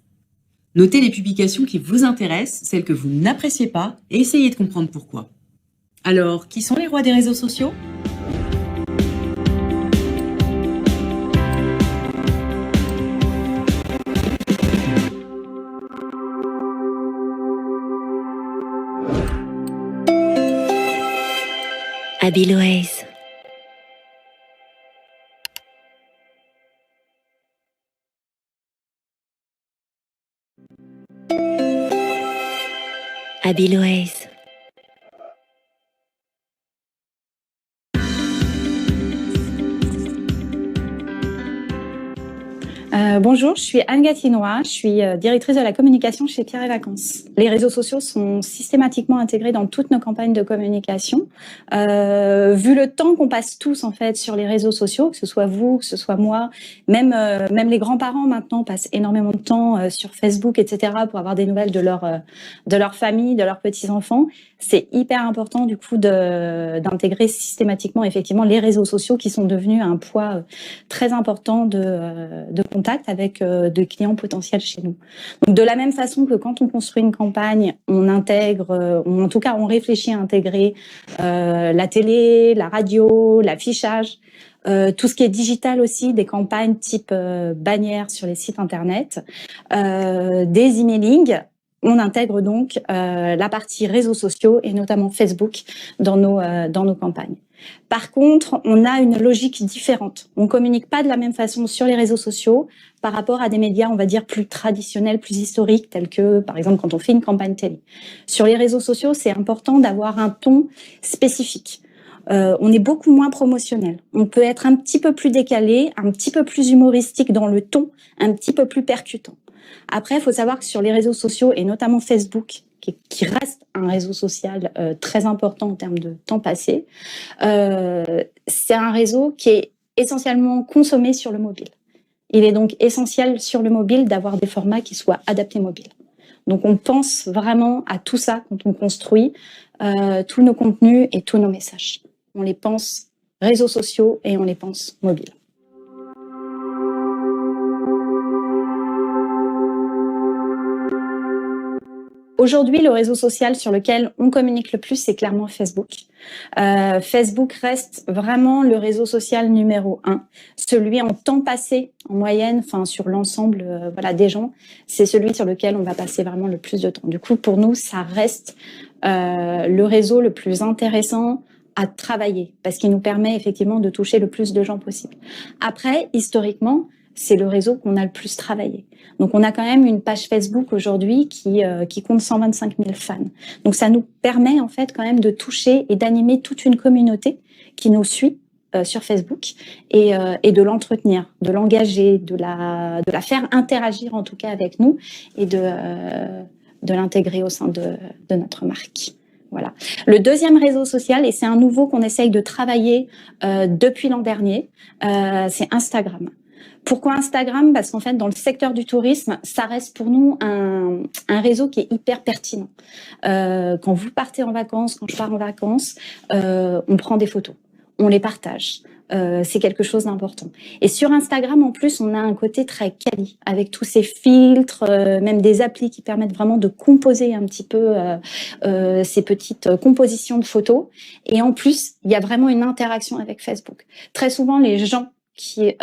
Notez les publications qui vous intéressent, celles que vous n'appréciez pas, et essayez de comprendre pourquoi. Alors, qui sont les rois des réseaux sociaux ? Abiloaise. Abiloaise. Bonjour, je suis Anne Gatinois, je suis directrice de la communication chez Pierre et Vacances. Les réseaux sociaux sont systématiquement intégrés dans toutes nos campagnes de communication. Vu le temps qu'on passe tous en fait sur les réseaux sociaux, que ce soit vous, que ce soit moi, même les grands-parents maintenant passent énormément de temps sur Facebook, etc. pour avoir des nouvelles de leur famille, de leurs petits-enfants. C'est hyper important du coup d'intégrer systématiquement effectivement les réseaux sociaux qui sont devenus un poids très important de contact avec de clients potentiels chez nous. Donc de la même façon que quand on construit une campagne, on intègre, ou en tout cas on réfléchit à intégrer la télé, la radio, l'affichage, tout ce qui est digital aussi, des campagnes type bannières sur les sites internet, des emailing. On intègre donc la partie réseaux sociaux et notamment Facebook dans nos campagnes. Par contre, on a une logique différente. On communique pas de la même façon sur les réseaux sociaux par rapport à des médias, on va dire, plus traditionnels, plus historiques, tels que, par exemple, quand on fait une campagne télé. Sur les réseaux sociaux, c'est important d'avoir un ton spécifique. On est beaucoup moins promotionnel. On peut être un petit peu plus décalé, un petit peu plus humoristique dans le ton, un petit peu plus percutant. Après, il faut savoir que sur les réseaux sociaux, et notamment Facebook, qui reste un réseau social très important en termes de temps passé, c'est un réseau qui est essentiellement consommé sur le mobile. Il est donc essentiel sur le mobile d'avoir des formats qui soient adaptés mobile. Donc on pense vraiment à tout ça quand on construit tous nos contenus et tous nos messages. On les pense réseaux sociaux et on les pense mobiles. Aujourd'hui, le réseau social sur lequel on communique le plus, c'est clairement Facebook. Facebook reste vraiment le réseau social numéro 1. Celui en temps passé, en moyenne, enfin sur l'ensemble des gens, c'est celui sur lequel on va passer vraiment le plus de temps. Du coup, pour nous, ça reste le réseau le plus intéressant à travailler parce qu'il nous permet effectivement de toucher le plus de gens possible. Après, historiquement, c'est le réseau qu'on a le plus travaillé. Donc, on a quand même une page Facebook aujourd'hui qui compte 125 000 fans. Donc, ça nous permet en fait quand même de toucher et d'animer toute une communauté qui nous suit sur Facebook et de l'entretenir, de l'engager, de la faire interagir en tout cas avec nous et de l'intégrer au sein de notre marque. Voilà. Le deuxième réseau social, et c'est un nouveau qu'on essaye de travailler depuis l'an dernier, c'est Instagram. Pourquoi Instagram? Parce qu'en fait, dans le secteur du tourisme, ça reste pour nous un réseau qui est hyper pertinent. Quand vous partez en vacances, quand je pars en vacances, on prend des photos, on les partage. C'est quelque chose d'important. Et sur Instagram, en plus, on a un côté très quali, avec tous ces filtres, même des applis qui permettent vraiment de composer un petit peu ces petites compositions de photos. Et en plus, il y a vraiment une interaction avec Facebook. Très souvent, les gens qui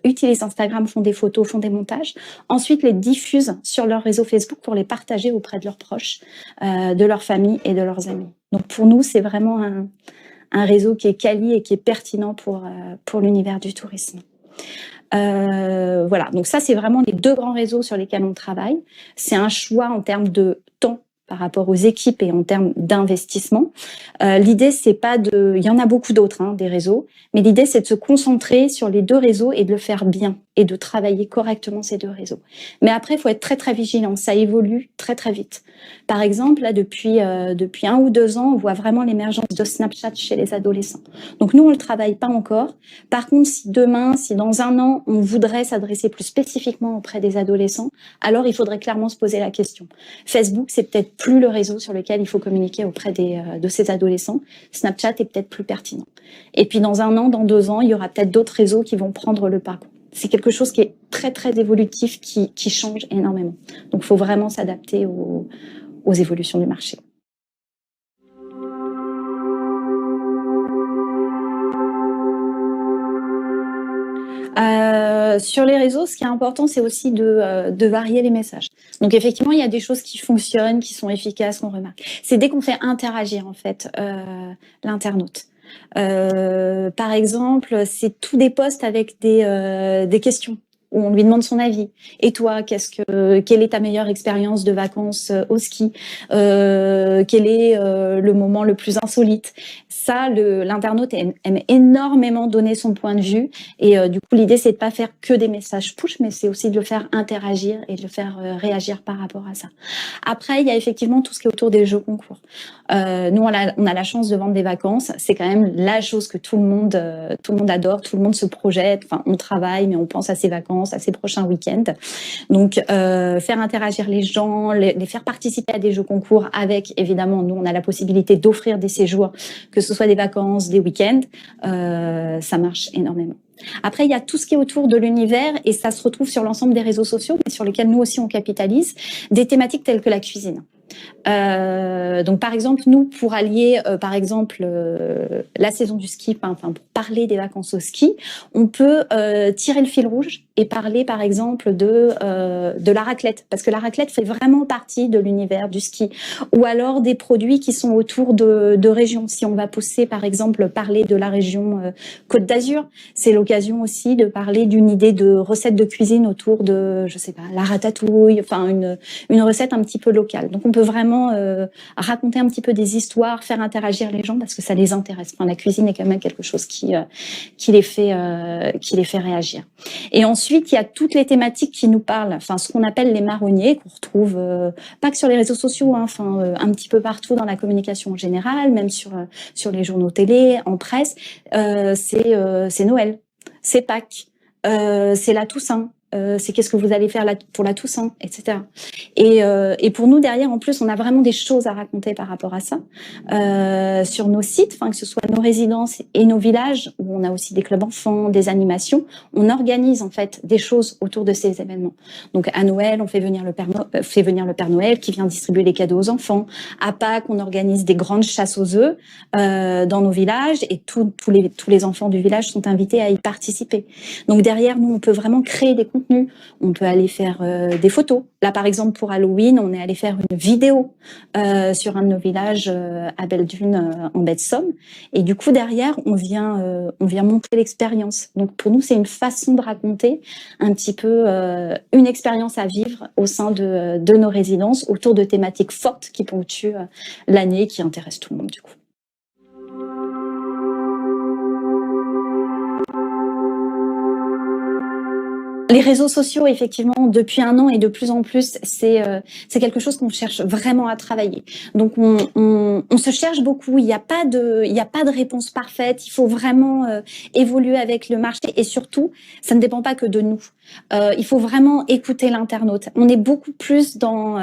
utilisent Instagram font des photos, font des montages, ensuite les diffusent sur leur réseau Facebook pour les partager auprès de leurs proches, de leur famille et de leurs amis. Donc pour nous, c'est vraiment un réseau qui est quali et qui est pertinent pour l'univers du tourisme. Voilà, donc ça c'est vraiment les deux grands réseaux sur lesquels on travaille. C'est un choix en termes de temps par rapport aux équipes et en termes d'investissement. L'idée, c'est pas il y en a beaucoup d'autres, des réseaux, mais l'idée, c'est de se concentrer sur les deux réseaux et de le faire bien et de travailler correctement ces deux réseaux. Mais après, il faut être très, très vigilant. Ça évolue très, très vite. Par exemple, là, depuis 1 ou 2 ans, on voit vraiment l'émergence de Snapchat chez les adolescents. Donc, nous, on le travaille pas encore. Par contre, si dans 1 an, on voudrait s'adresser plus spécifiquement auprès des adolescents, alors il faudrait clairement se poser la question. Facebook, c'est peut-être plus le réseau sur lequel il faut communiquer auprès de ces adolescents. Snapchat est peut-être plus pertinent. Et puis, dans 1 an, dans 2 ans, il y aura peut-être d'autres réseaux qui vont prendre le pas. C'est quelque chose qui est très, très évolutif, qui change énormément. Donc, il faut vraiment s'adapter aux évolutions du marché. Sur les réseaux, ce qui est important, c'est aussi de varier les messages. Donc, effectivement, il y a des choses qui fonctionnent, qui sont efficaces, qu'on remarque. C'est dès qu'on fait interagir, en fait, l'internaute. Par exemple, c'est tous des posts avec des questions. où on lui demande son avis. Et toi, quelle est ta meilleure expérience de vacances au ski? Quel est le moment le plus insolite? Ça, l'internaute aime énormément donner son point de vue. Et du coup, l'idée, c'est de pas faire que des messages push, mais c'est aussi de le faire interagir et de le faire réagir par rapport à ça. Après, il y a effectivement tout ce qui est autour des jeux concours. Nous, on a la chance de vendre des vacances. C'est quand même la chose que tout le monde adore. Tout le monde se projette. Enfin, on travaille, mais on pense à ses vacances, à ses prochains week-ends. Donc, faire interagir les gens, les faire participer à des jeux concours avec, évidemment, nous, on a la possibilité d'offrir des séjours, que ce soit des vacances, des week-ends. Ça marche énormément. Après, il y a tout ce qui est autour de l'univers et ça se retrouve sur l'ensemble des réseaux sociaux, mais sur lesquels nous aussi on capitalise, des thématiques telles que la cuisine. Donc par exemple, nous, pour allier par exemple la saison du ski, enfin pour parler des vacances au ski, on peut tirer le fil rouge et parler par exemple de la raclette, parce que la raclette fait vraiment partie de l'univers du ski, ou alors des produits qui sont autour de régions. Si on va pousser par exemple parler de la région Côte d'Azur, c'est l'occasion aussi de parler d'une idée de recette de cuisine autour de, je sais pas, la ratatouille, enfin une recette un petit peu locale. Donc on peut vraiment raconter un petit peu des histoires, faire interagir les gens parce que ça les intéresse. Enfin, la cuisine est quand même quelque chose qui les fait réagir. Et ensuite, il y a toutes les thématiques qui nous parlent. Enfin, ce qu'on appelle les marronniers qu'on retrouve pas que sur les réseaux sociaux, hein, enfin un petit peu partout dans la communication en général, même sur les journaux télé, en presse. C'est Noël, c'est Pâques, c'est la Toussaint. C'est qu'est-ce que vous allez faire pour la Toussaint, etc. Et pour nous, derrière, en plus, on a vraiment des choses à raconter par rapport à ça. Sur nos sites, que ce soit nos résidences et nos villages, où on a aussi des clubs enfants, des animations, on organise en fait des choses autour de ces événements. Donc à Noël, on fait venir le Père Noël qui vient distribuer les cadeaux aux enfants. À Pâques, on organise des grandes chasses aux œufs dans nos villages et tous les enfants du village sont invités à y participer. Donc derrière, nous, on peut vraiment créer des contenus. On peut aller faire des photos. Là, par exemple, pour Halloween, on est allé faire une vidéo sur un de nos villages à Belle-Dune, en baie de Somme. Et du coup, derrière, on vient montrer l'expérience. Donc, pour nous, c'est une façon de raconter un petit peu une expérience à vivre au sein de nos résidences autour de thématiques fortes qui ponctuent l'année, qui intéressent tout le monde, du coup. Les réseaux sociaux, effectivement, depuis un an et de plus en plus, c'est quelque chose qu'on cherche vraiment à travailler. Donc, on se cherche beaucoup. Il n'y a pas de réponse parfaite. Il faut vraiment évoluer avec le marché et surtout, ça ne dépend pas que de nous. Il faut vraiment écouter l'internaute. On est beaucoup plus dans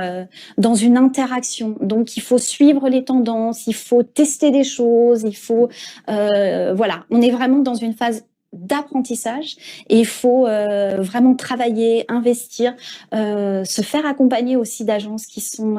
une interaction. Donc, il faut suivre les tendances, il faut tester des choses, il faut voilà. On est vraiment dans une phase d'apprentissage et il faut vraiment travailler, investir, se faire accompagner aussi d'agences qui sont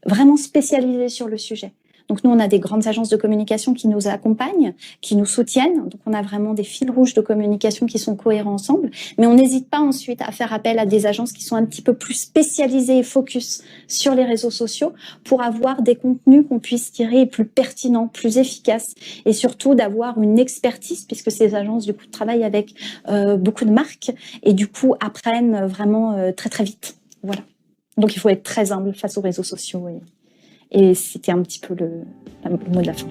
vraiment spécialisées sur le sujet. Donc nous, on a des grandes agences de communication qui nous accompagnent, qui nous soutiennent. Donc on a vraiment des fils rouges de communication qui sont cohérents ensemble. Mais on n'hésite pas ensuite à faire appel à des agences qui sont un petit peu plus spécialisées et focus sur les réseaux sociaux pour avoir des contenus qu'on puisse tirer plus pertinents, plus efficaces et surtout d'avoir une expertise puisque ces agences du coup travaillent avec beaucoup de marques et du coup apprennent vraiment très très vite. Voilà. Donc il faut être très humble face aux réseaux sociaux et c'était un petit peu le mot de la fin.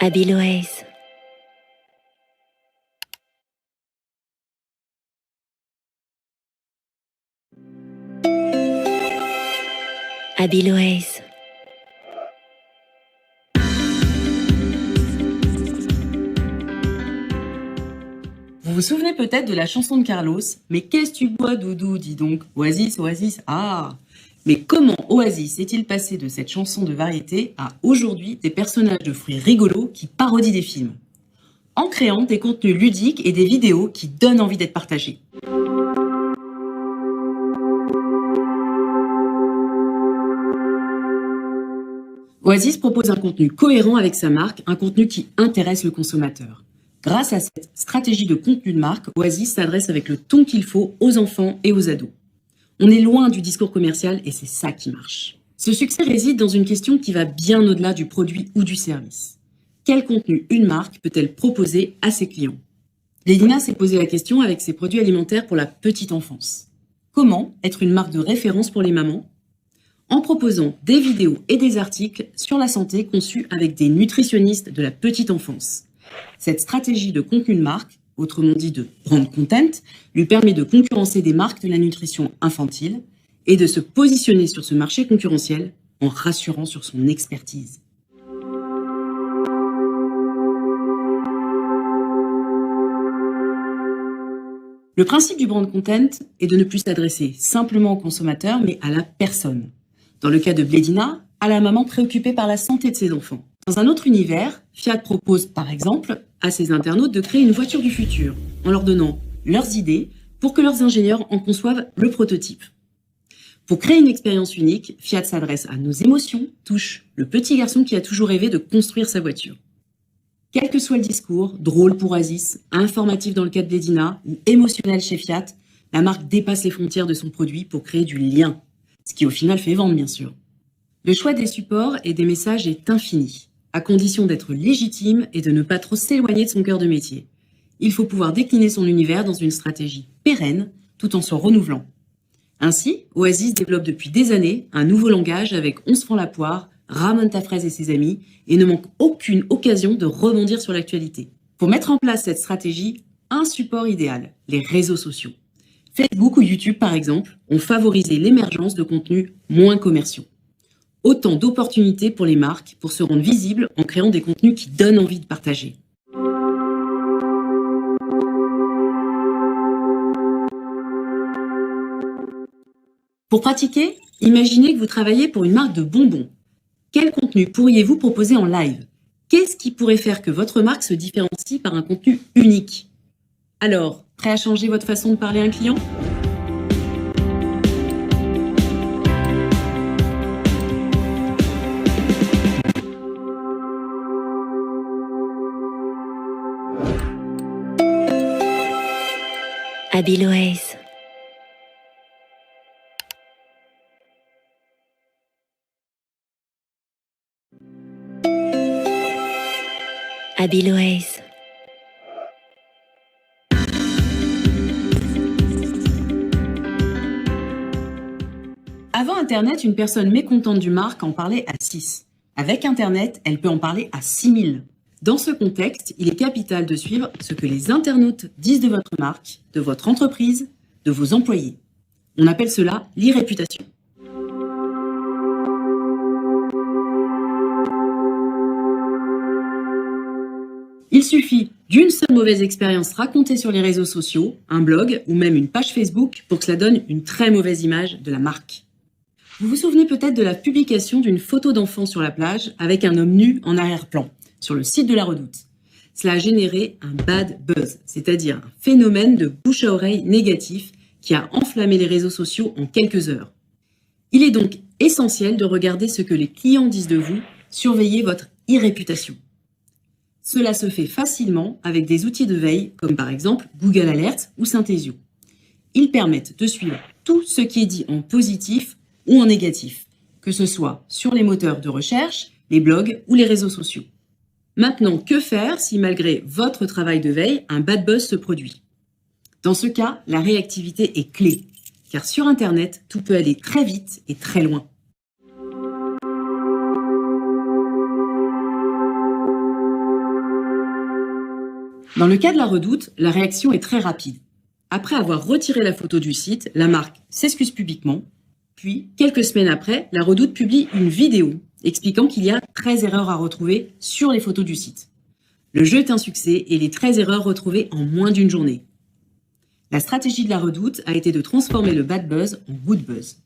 Habiloaise. Habiloaise. Vous vous souvenez peut-être de la chanson de Carlos, « Mais qu'est-ce que tu bois, Doudou, dis donc, Oasis, Oasis, ah !» Mais comment Oasis est-il passé de cette chanson de variété à aujourd'hui des personnages de fruits rigolos qui parodient des films? En créant des contenus ludiques et des vidéos qui donnent envie d'être partagés. Oasis propose un contenu cohérent avec sa marque, un contenu qui intéresse le consommateur. Grâce à cette stratégie de contenu de marque, Oasis s'adresse avec le ton qu'il faut aux enfants et aux ados. On est loin du discours commercial et c'est ça qui marche. Ce succès réside dans une question qui va bien au-delà du produit ou du service. Quel contenu une marque peut-elle proposer à ses clients? Blédina s'est posé la question avec ses produits alimentaires pour la petite enfance. Comment être une marque de référence pour les mamans? En proposant des vidéos et des articles sur la santé conçus avec des nutritionnistes de la petite enfance. Cette stratégie de contenu de marque, autrement dit de brand content, lui permet de concurrencer des marques de la nutrition infantile et de se positionner sur ce marché concurrentiel en rassurant sur son expertise. Le principe du brand content est de ne plus s'adresser simplement au consommateur, mais à la personne. Dans le cas de Blédina, à la maman préoccupée par la santé de ses enfants. Dans un autre univers, Fiat propose par exemple à ses internautes de créer une voiture du futur en leur donnant leurs idées pour que leurs ingénieurs en conçoivent le prototype. Pour créer une expérience unique, Fiat s'adresse à nos émotions, touche le petit garçon qui a toujours rêvé de construire sa voiture. Quel que soit le discours, drôle pour Oasis, informatif dans le cas de Blédina ou émotionnel chez Fiat, la marque dépasse les frontières de son produit pour créer du lien, ce qui au final fait vendre bien sûr. Le choix des supports et des messages est infini, à condition d'être légitime et de ne pas trop s'éloigner de son cœur de métier. Il faut pouvoir décliner son univers dans une stratégie pérenne tout en se renouvelant. Ainsi, Oasis développe depuis des années un nouveau langage avec 11 francs la poire, ramène ta fraise et ses amis et ne manque aucune occasion de rebondir sur l'actualité. Pour mettre en place cette stratégie, un support idéal, les réseaux sociaux. Facebook ou YouTube par exemple ont favorisé l'émergence de contenus moins commerciaux. Autant d'opportunités pour les marques pour se rendre visibles en créant des contenus qui donnent envie de partager. Pour pratiquer, imaginez que vous travaillez pour une marque de bonbons. Quel contenu pourriez-vous proposer en live? Qu'est-ce qui pourrait faire que votre marque se différencie par un contenu unique? Alors, prêt à changer votre façon de parler à un client? Habiloaise. Habiloaise. Avant Internet, une personne mécontente du marque en parlait à 6. Avec Internet, elle peut en parler à 6000. Dans ce contexte, il est capital de suivre ce que les internautes disent de votre marque, de votre entreprise, de vos employés. On appelle cela l'e-réputation. Il suffit d'une seule mauvaise expérience racontée sur les réseaux sociaux, un blog ou même une page Facebook pour que cela donne une très mauvaise image de la marque. Vous vous souvenez peut-être de la publication d'une photo d'enfant sur la plage avec un homme nu en arrière-plan sur le site de la Redoute. Cela a généré un bad buzz, c'est-à-dire un phénomène de bouche à oreille négatif qui a enflammé les réseaux sociaux en quelques heures. Il est donc essentiel de regarder ce que les clients disent de vous, surveiller votre e-réputation. Cela se fait facilement avec des outils de veille comme par exemple Google Alerts ou Synthesio. Ils permettent de suivre tout ce qui est dit en positif ou en négatif, que ce soit sur les moteurs de recherche, les blogs ou les réseaux sociaux. Maintenant, que faire si malgré votre travail de veille, un bad buzz se produit? Dans ce cas, la réactivité est clé, car sur Internet, tout peut aller très vite et très loin. Dans le cas de la Redoute, la réaction est très rapide. Après avoir retiré la photo du site, la marque s'excuse publiquement. Puis, quelques semaines après, la Redoute publie une vidéo expliquant qu'il y a 13 erreurs à retrouver sur les photos du site. Le jeu est un succès et les 13 erreurs retrouvées en moins d'une journée. La stratégie de la Redoute a été de transformer le bad buzz en good buzz.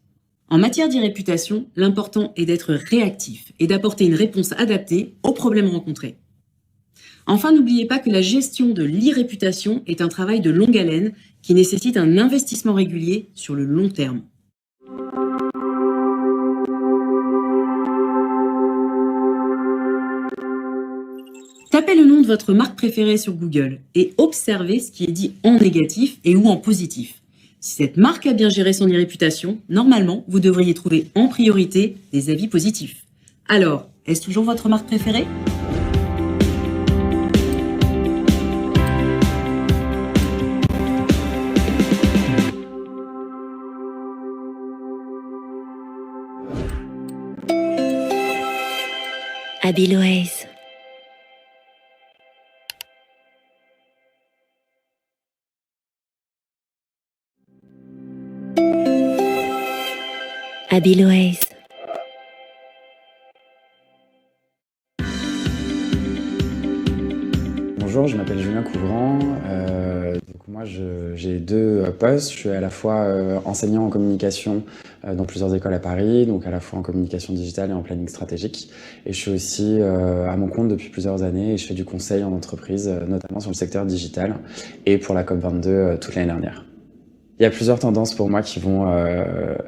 En matière d'e-réputation, l'important est d'être réactif et d'apporter une réponse adaptée aux problèmes rencontrés. Enfin, n'oubliez pas que la gestion de l'e-réputation est un travail de longue haleine qui nécessite un investissement régulier sur le long terme. Tapez le nom de votre marque préférée sur Google et observez ce qui est dit en négatif et ou en positif. Si cette marque a bien géré son réputation, normalement, vous devriez trouver en priorité des avis positifs. Alors, est-ce toujours votre marque préférée ? Habiloaise. Habiloaise. Bonjour, je m'appelle Julien Couvrant. Moi, j'ai deux postes. Je suis à la fois enseignant en communication dans plusieurs écoles à Paris, donc à la fois en communication digitale et en planning stratégique. Et je suis aussi à mon compte depuis plusieurs années et je fais du conseil en entreprise, notamment sur le secteur digital et pour la COP22 toute l'année dernière. Il y a plusieurs tendances pour moi qui vont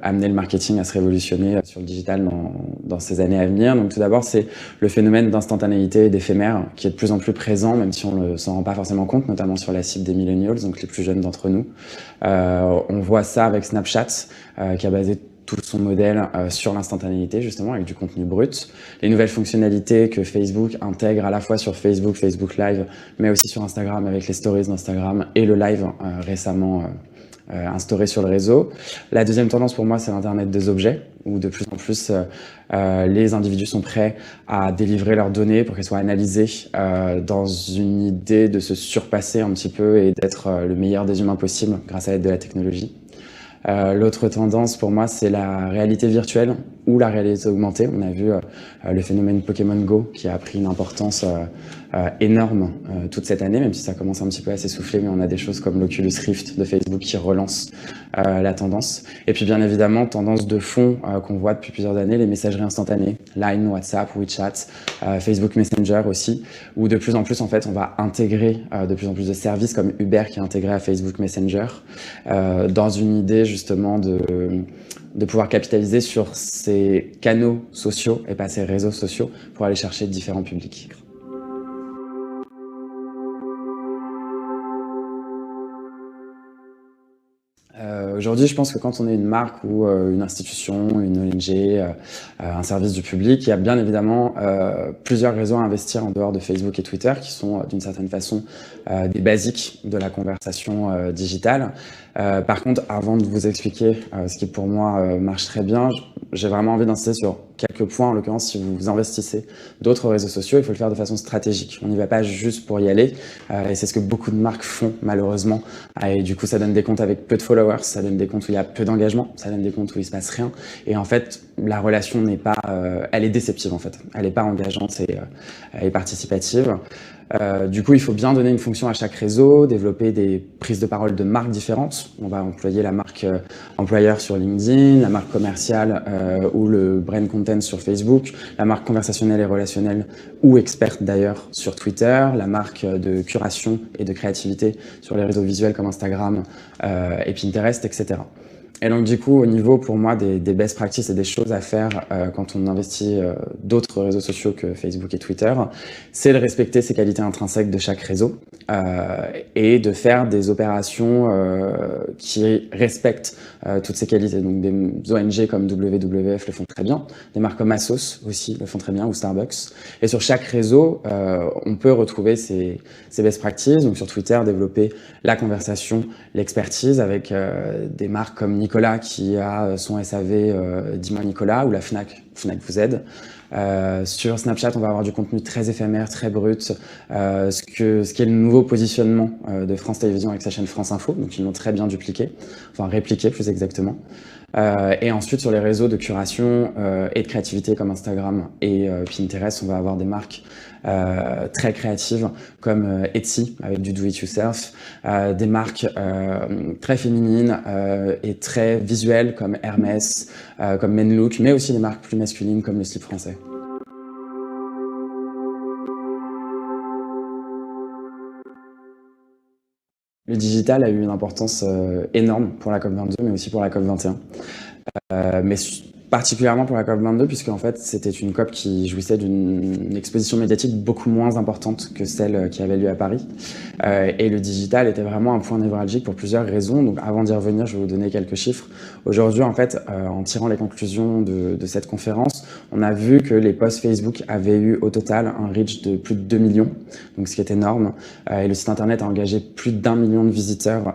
amener le marketing à se révolutionner sur le digital dans ces années à venir. Donc tout d'abord, c'est le phénomène d'instantanéité et d'éphémère qui est de plus en plus présent, même si on ne s'en rend pas forcément compte, notamment sur la cible des millennials, donc les plus jeunes d'entre nous. On voit ça avec Snapchat, qui a basé tout son modèle sur l'instantanéité, justement, avec du contenu brut. Les nouvelles fonctionnalités que Facebook intègre à la fois sur Facebook, Facebook Live, mais aussi sur Instagram avec les stories d'Instagram et le live récemment instauré sur le réseau. La deuxième tendance pour moi, c'est l'Internet des objets, où de plus en plus les individus sont prêts à délivrer leurs données pour qu'elles soient analysées dans une idée de se surpasser un petit peu et d'être le meilleur des humains possible grâce à l'aide de la technologie. L'autre tendance pour moi, c'est la réalité virtuelle ou la réalité augmentée. On a vu le phénomène Pokémon Go qui a pris une importance énorme toute cette année, même si ça commence un petit peu à s'essouffler, mais on a des choses comme l'Oculus Rift de Facebook qui relance la tendance. Et puis bien évidemment, tendance de fond qu'on voit depuis plusieurs années, les messageries instantanées, Line, WhatsApp, WeChat, Facebook Messenger aussi, où de plus en plus en fait on va intégrer de plus en plus de services comme Uber qui est intégré à Facebook Messenger dans une idée justement de pouvoir capitaliser sur ces canaux sociaux et pas ces réseaux sociaux pour aller chercher différents publics. Aujourd'hui, je pense que quand on est une marque ou une institution, une ONG, un service du public, il y a bien évidemment plusieurs réseaux à investir en dehors de Facebook et Twitter qui sont d'une certaine façon des basiques de la conversation digitale. Par contre, avant de vous expliquer ce qui pour moi marche très bien, j'ai vraiment envie d'insister sur quelques points. En l'occurrence, si vous investissez d'autres réseaux sociaux, il faut le faire de façon stratégique. On n'y va pas juste pour y aller. Et c'est ce que beaucoup de marques font, malheureusement. Et du coup, ça donne des comptes avec peu de followers, ça donne des comptes où il y a peu d'engagement, ça donne des comptes où il se passe rien. Et en fait, la relation n'est pas... elle est déceptive, en fait. Elle n'est pas engageante et elle est participative. Du coup, il faut bien donner une fonction à chaque réseau, développer des prises de parole de marques différentes. On va employer la marque employeur sur LinkedIn, la marque commerciale ou le brand content sur Facebook, la marque conversationnelle et relationnelle ou experte d'ailleurs sur Twitter, la marque de curation et de créativité sur les réseaux visuels comme Instagram et Pinterest, etc. Et donc du coup, au niveau pour moi des best practices et des choses à faire quand on investit d'autres réseaux sociaux que Facebook et Twitter, c'est de respecter ces qualités intrinsèques de chaque réseau et de faire des opérations qui respectent toutes ces qualités. Donc des ONG comme WWF le font très bien, des marques comme Asos aussi le font très bien, ou Starbucks. Et sur chaque réseau, on peut retrouver ces best practices. Donc sur Twitter, développer la conversation, l'expertise avec des marques comme Nicolas qui a son SAV Dis-moi Nicolas ou la Fnac vous aide. Sur Snapchat, on va avoir du contenu très éphémère, très brut, ce qui est le nouveau positionnement de France Télévisions avec sa chaîne France Info, donc ils l'ont très bien dupliqué, enfin répliqué plus exactement. Et ensuite sur les réseaux de curation et de créativité comme Instagram et Pinterest, on va avoir des marques très créatives comme Etsy avec du do-it-yourself, des marques très féminines et très visuelles comme Hermès, comme Menlook, mais aussi des marques plus masculines comme le slip français. Le digital a eu une importance énorme pour la COP22, mais aussi pour la COP21. Mais particulièrement pour la COP22, puisque en fait c'était une COP qui jouissait d'une exposition médiatique beaucoup moins importante que celle qui avait lieu à Paris. Et le digital était vraiment un point névralgique pour plusieurs raisons. Donc avant d'y revenir, je vais vous donner quelques chiffres. Aujourd'hui, en fait, en tirant les conclusions de cette conférence, on a vu que les posts Facebook avaient eu au total un reach de plus de 2 millions, donc ce qui est énorme. Et le site internet a engagé plus d'1 million de visiteurs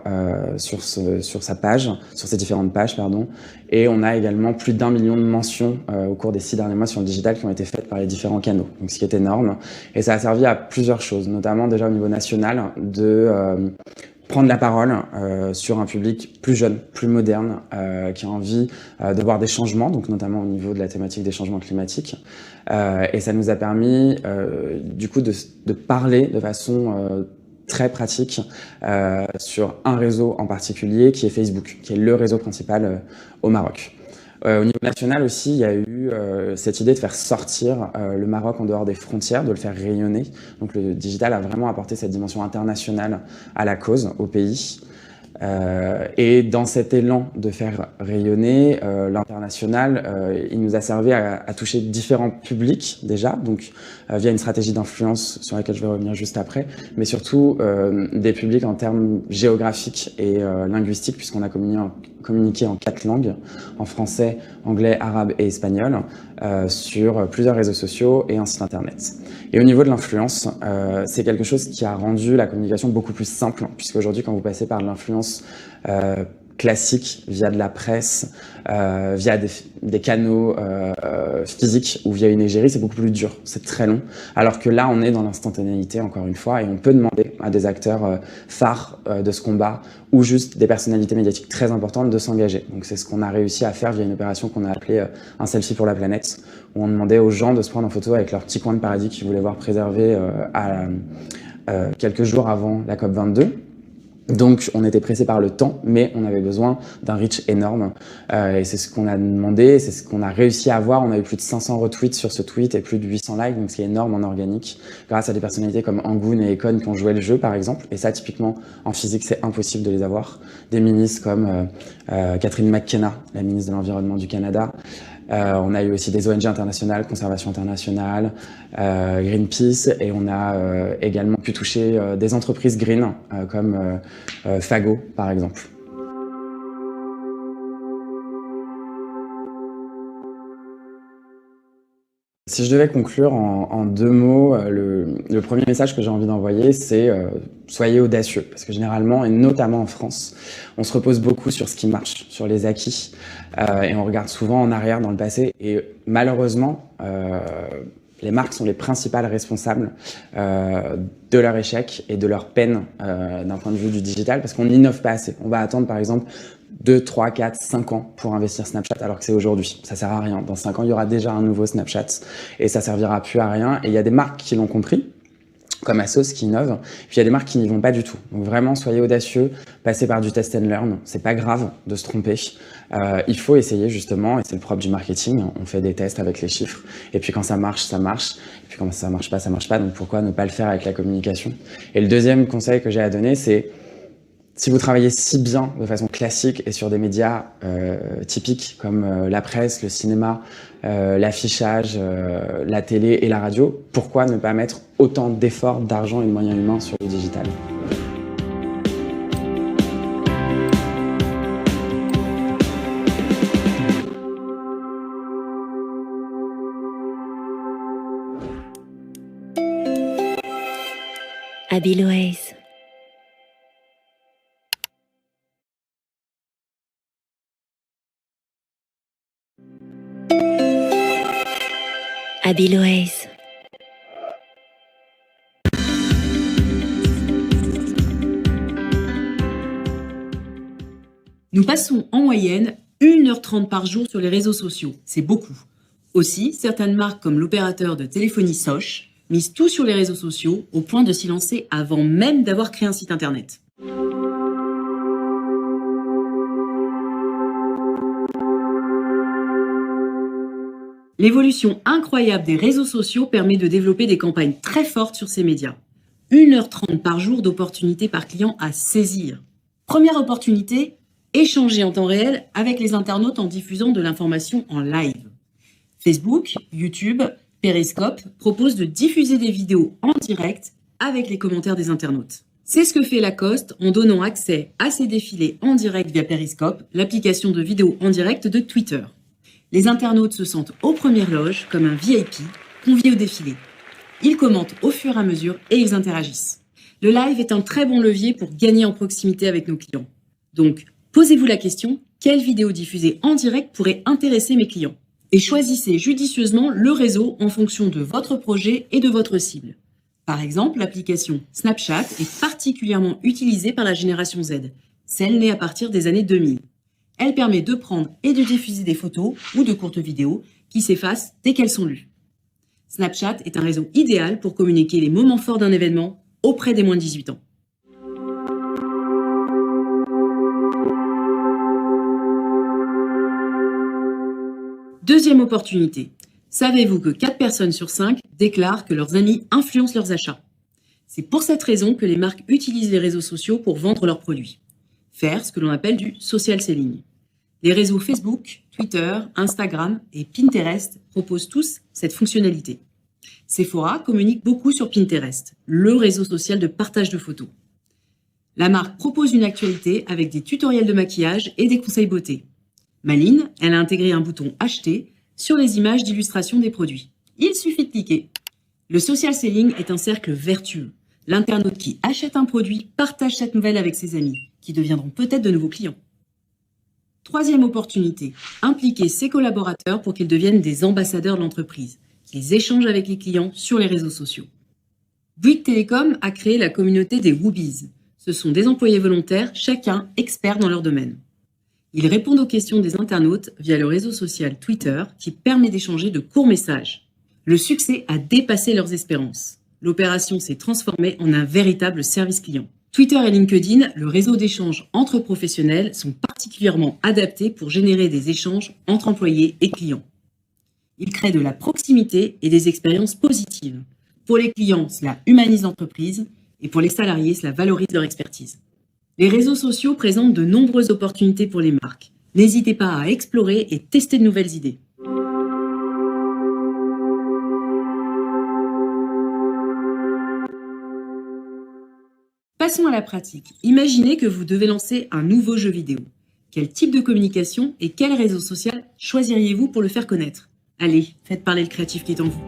sur sa page, sur ses différentes pages, pardon. Et on a également plus d'1 million de mentions au cours des 6 derniers mois sur le digital qui ont été faites par les différents canaux, donc ce qui est énorme. Et ça a servi à plusieurs choses, notamment déjà au niveau national, de prendre la parole sur un public plus jeune, plus moderne, qui a envie de voir des changements, donc notamment au niveau de la thématique des changements climatiques. Et ça nous a permis du coup de parler de façon très pratique sur un réseau en particulier qui est Facebook, qui est le réseau principal au Maroc. Au niveau national aussi, il y a eu cette idée de faire sortir le Maroc en dehors des frontières, de le faire rayonner. Donc le digital a vraiment apporté cette dimension internationale à la cause, au pays. Et dans cet élan de faire rayonner l'international, il nous a servi à toucher différents publics déjà, donc via une stratégie d'influence sur laquelle je vais revenir juste après, mais surtout des publics en termes géographiques et linguistiques, puisqu'on a communiqué en 4 langues, en français, anglais, arabe et espagnol, sur plusieurs réseaux sociaux et un site internet. Et au niveau de l'influence, c'est quelque chose qui a rendu la communication beaucoup plus simple, puisqu'aujourd'hui, quand vous passez par de l'influence classique, via de la presse, via des canaux physiques ou via une égérie, c'est beaucoup plus dur, c'est très long. Alors que là, on est dans l'instantanéité, encore une fois, et on peut demander à des acteurs phares de ce combat ou juste des personnalités médiatiques très importantes de s'engager. Donc c'est ce qu'on a réussi à faire via une opération qu'on a appelée un selfie pour la planète, où on demandait aux gens de se prendre en photo avec leur petit coin de paradis qu'ils voulaient voir préservé quelques jours avant la COP22. Donc on était pressé par le temps, mais on avait besoin d'un reach énorme et c'est ce qu'on a demandé, c'est ce qu'on a réussi à avoir. On a eu plus de 500 retweets sur ce tweet et plus de 800 likes, donc ce qui est énorme en organique, grâce à des personnalités comme Angoun et Econ qui ont joué le jeu par exemple, et ça typiquement en physique c'est impossible de les avoir. Des ministres comme Catherine McKenna, la ministre de l'Environnement du Canada. On a eu aussi des ONG internationales, Conservation internationale, Greenpeace, et on a également pu toucher des entreprises green comme Fago par exemple. Si je devais conclure en 2 mots, le premier message que j'ai envie d'envoyer, c'est soyez audacieux. Parce que généralement, et notamment en France, on se repose beaucoup sur ce qui marche, sur les acquis, et on regarde souvent en arrière dans le passé. Et malheureusement, les marques sont les principales responsables de leur échec et de leur peine d'un point de vue du digital, parce qu'on n'innove pas assez. On va attendre par exemple 2, 3, 4, 5 ans pour investir Snapchat alors que c'est aujourd'hui. Ça sert à rien. Dans 5 ans, il y aura déjà un nouveau Snapchat et ça servira plus à rien. Et il y a des marques qui l'ont compris, comme Asos qui innove, puis il y a des marques qui n'y vont pas du tout. Donc vraiment, soyez audacieux, passez par du test and learn. C'est pas grave de se tromper. Il faut essayer justement, et c'est le propre du marketing. On fait des tests avec les chiffres. Et puis quand ça marche, ça marche. Et puis quand ça marche pas, ça marche pas. Donc pourquoi ne pas le faire avec la communication? Et le deuxième conseil que j'ai à donner, c'est si vous travaillez si bien de façon classique et sur des médias typiques comme la presse, le cinéma, l'affichage, la télé et la radio, pourquoi ne pas mettre autant d'efforts, d'argent et de moyens humains sur le digital ? Abiloise. Abiloise. Nous passons en moyenne 1h30 par jour sur les réseaux sociaux. C'est beaucoup. Aussi, certaines marques comme l'opérateur de téléphonie Sosh misent tout sur les réseaux sociaux au point de s'y lancer avant même d'avoir créé un site internet. L'évolution incroyable des réseaux sociaux permet de développer des campagnes très fortes sur ces médias. 1h30 par jour d'opportunités par client à saisir. Première opportunité, échanger en temps réel avec les internautes en diffusant de l'information en live. Facebook, YouTube, Periscope proposent de diffuser des vidéos en direct avec les commentaires des internautes. C'est ce que fait Lacoste en donnant accès à ses défilés en direct via Periscope, l'application de vidéo en direct de Twitter. Les internautes se sentent aux premières loges comme un VIP convié au défilé. Ils commentent au fur et à mesure et ils interagissent. Le live est un très bon levier pour gagner en proximité avec nos clients. Donc, posez-vous la question, quelle vidéo diffusée en direct pourrait intéresser mes clients? Et choisissez judicieusement le réseau en fonction de votre projet et de votre cible. Par exemple, l'application Snapchat est particulièrement utilisée par la génération Z, celle née à partir des années 2000. Elle permet de prendre et de diffuser des photos ou de courtes vidéos qui s'effacent dès qu'elles sont lues. Snapchat est un réseau idéal pour communiquer les moments forts d'un événement auprès des moins de 18 ans. Deuxième opportunité. Savez-vous que 4 personnes sur 5 déclarent que leurs amis influencent leurs achats? C'est pour cette raison que les marques utilisent les réseaux sociaux pour vendre leurs produits. Faire ce que l'on appelle du social selling. Les réseaux Facebook, Twitter, Instagram et Pinterest proposent tous cette fonctionnalité. Sephora communique beaucoup sur Pinterest, le réseau social de partage de photos. La marque propose une actualité avec des tutoriels de maquillage et des conseils beauté. Maline, elle a intégré un bouton acheter sur les images d'illustration des produits. Il suffit de cliquer. Le social selling est un cercle vertueux. L'internaute qui achète un produit partage cette nouvelle avec ses amis, qui deviendront peut-être de nouveaux clients. Troisième opportunité, impliquer ses collaborateurs pour qu'ils deviennent des ambassadeurs de l'entreprise, qu'ils échangent avec les clients sur les réseaux sociaux. Bouygues Télécom a créé la communauté des Woobies. Ce sont des employés volontaires, chacun expert dans leur domaine. Ils répondent aux questions des internautes via le réseau social Twitter qui permet d'échanger de courts messages. Le succès a dépassé leurs espérances. L'opération s'est transformée en un véritable service client. Twitter et LinkedIn, le réseau d'échange entre professionnels, sont particulièrement adaptés pour générer des échanges entre employés et clients. Ils créent de la proximité et des expériences positives. Pour les clients, cela humanise l'entreprise et pour les salariés, cela valorise leur expertise. Les réseaux sociaux présentent de nombreuses opportunités pour les marques. N'hésitez pas à explorer et tester de nouvelles idées. Passons à la pratique. Imaginez que vous devez lancer un nouveau jeu vidéo. Quel type de communication et quel réseau social choisiriez-vous pour le faire connaître? Allez, faites parler le créatif qui est en vous.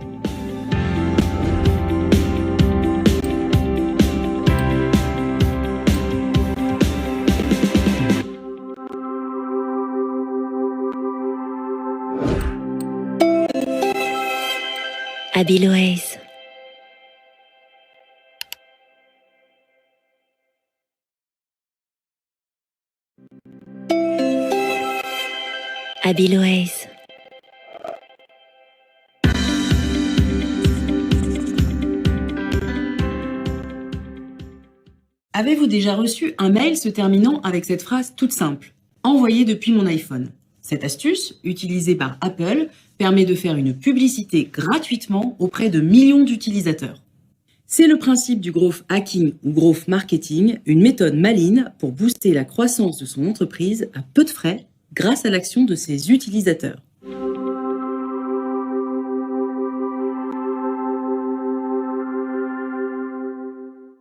Habilways. Habilways. Avez-vous déjà reçu un mail se terminant avec cette phrase toute simple « Envoyé depuis mon iPhone ». Cette astuce, utilisée par Apple, permet de faire une publicité gratuitement auprès de millions d'utilisateurs. C'est le principe du growth hacking ou growth marketing, une méthode maligne pour booster la croissance de son entreprise à peu de frais grâce à l'action de ses utilisateurs.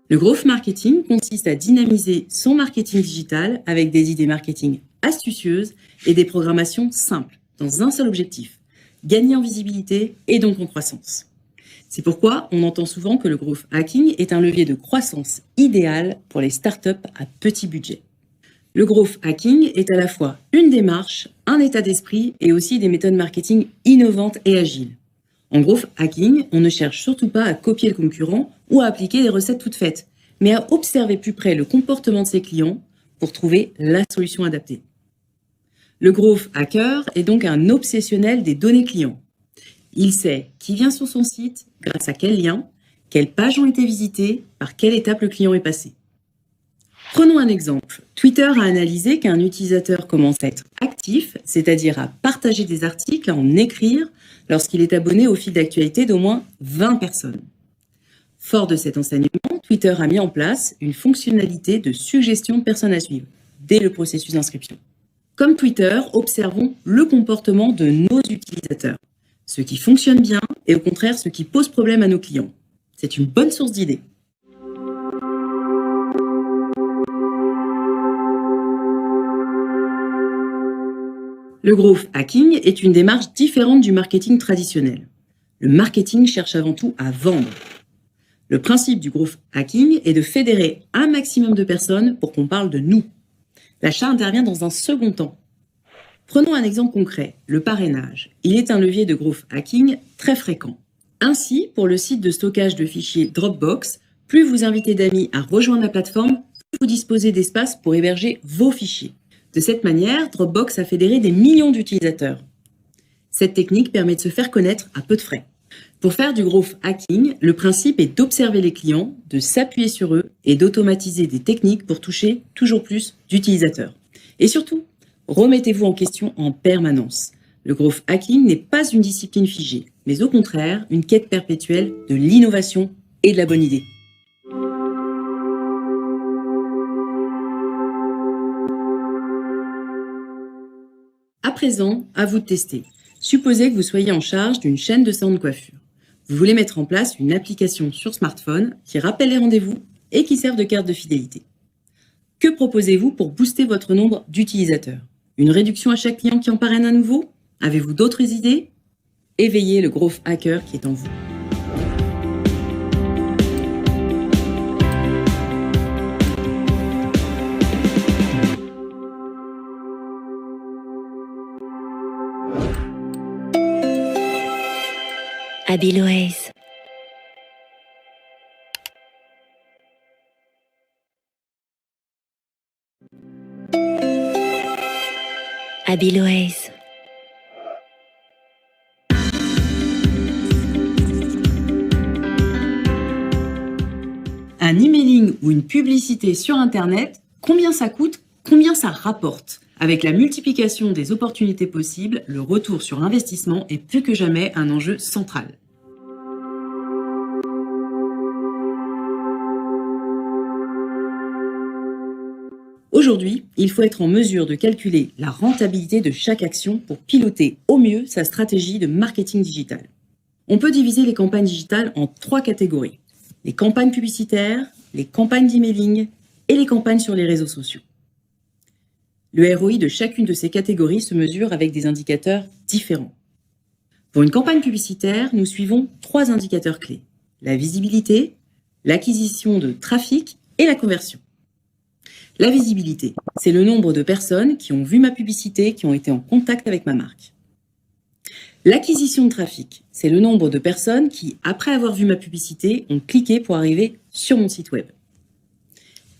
Le growth marketing consiste à dynamiser son marketing digital avec des idées marketing astucieuses et des programmations simples dans un seul objectif, gagner en visibilité et donc en croissance. C'est pourquoi on entend souvent que le growth hacking est un levier de croissance idéal pour les startups à petit budget. Le growth hacking est à la fois une démarche, un état d'esprit et aussi des méthodes marketing innovantes et agiles. En growth hacking, on ne cherche surtout pas à copier le concurrent ou à appliquer des recettes toutes faites, mais à observer plus près le comportement de ses clients pour trouver la solution adaptée. Le growth hacker est donc un obsessionnel des données clients. Il sait qui vient sur son site, grâce à quel lien, quelles pages ont été visitées, par quelle étape le client est passé. Prenons un exemple. Twitter a analysé qu'un utilisateur commence à être actif, c'est-à-dire à partager des articles, à en écrire, lorsqu'il est abonné au fil d'actualité d'au moins 20 personnes. Fort de cet enseignement, Twitter a mis en place une fonctionnalité de suggestion de personnes à suivre, dès le processus d'inscription. Comme Twitter, observons le comportement de nos utilisateurs. Ce qui fonctionne bien et au contraire ce qui pose problème à nos clients. C'est une bonne source d'idées. Le growth hacking est une démarche différente du marketing traditionnel. Le marketing cherche avant tout à vendre. Le principe du growth hacking est de fédérer un maximum de personnes pour qu'on parle de nous. L'achat intervient dans un second temps. Prenons un exemple concret, le parrainage. Il est un levier de growth hacking très fréquent. Ainsi, pour le site de stockage de fichiers Dropbox, plus vous invitez d'amis à rejoindre la plateforme, plus vous disposez d'espace pour héberger vos fichiers. De cette manière, Dropbox a fédéré des millions d'utilisateurs. Cette technique permet de se faire connaître à peu de frais. Pour faire du growth hacking, le principe est d'observer les clients, de s'appuyer sur eux et d'automatiser des techniques pour toucher toujours plus d'utilisateurs. Et surtout, remettez-vous en question en permanence. Le growth hacking n'est pas une discipline figée, mais au contraire, une quête perpétuelle de l'innovation et de la bonne idée. À présent, à vous de tester. Supposez que vous soyez en charge d'une chaîne de salons de coiffure. Vous voulez mettre en place une application sur smartphone qui rappelle les rendez-vous et qui serve de carte de fidélité. Que proposez-vous pour booster votre nombre d'utilisateurs? Une réduction à chaque client qui en parraine un nouveau? Avez-vous d'autres idées? Éveillez le growth hacker qui est en vous. Habilways. Habilways. Un emailing ou une publicité sur Internet, combien ça coûte, combien ça rapporte? Avec la multiplication des opportunités possibles, le retour sur investissement est plus que jamais un enjeu central. Aujourd'hui, il faut être en mesure de calculer la rentabilité de chaque action pour piloter au mieux sa stratégie de marketing digital. On peut diviser les campagnes digitales en 3 catégories. Les campagnes publicitaires, les campagnes d'emailing et les campagnes sur les réseaux sociaux. Le ROI de chacune de ces catégories se mesure avec des indicateurs différents. Pour une campagne publicitaire, nous suivons 3 indicateurs clés. La visibilité, l'acquisition de trafic et la conversion. La visibilité, c'est le nombre de personnes qui ont vu ma publicité, qui ont été en contact avec ma marque. L'acquisition de trafic, c'est le nombre de personnes qui, après avoir vu ma publicité, ont cliqué pour arriver sur mon site web.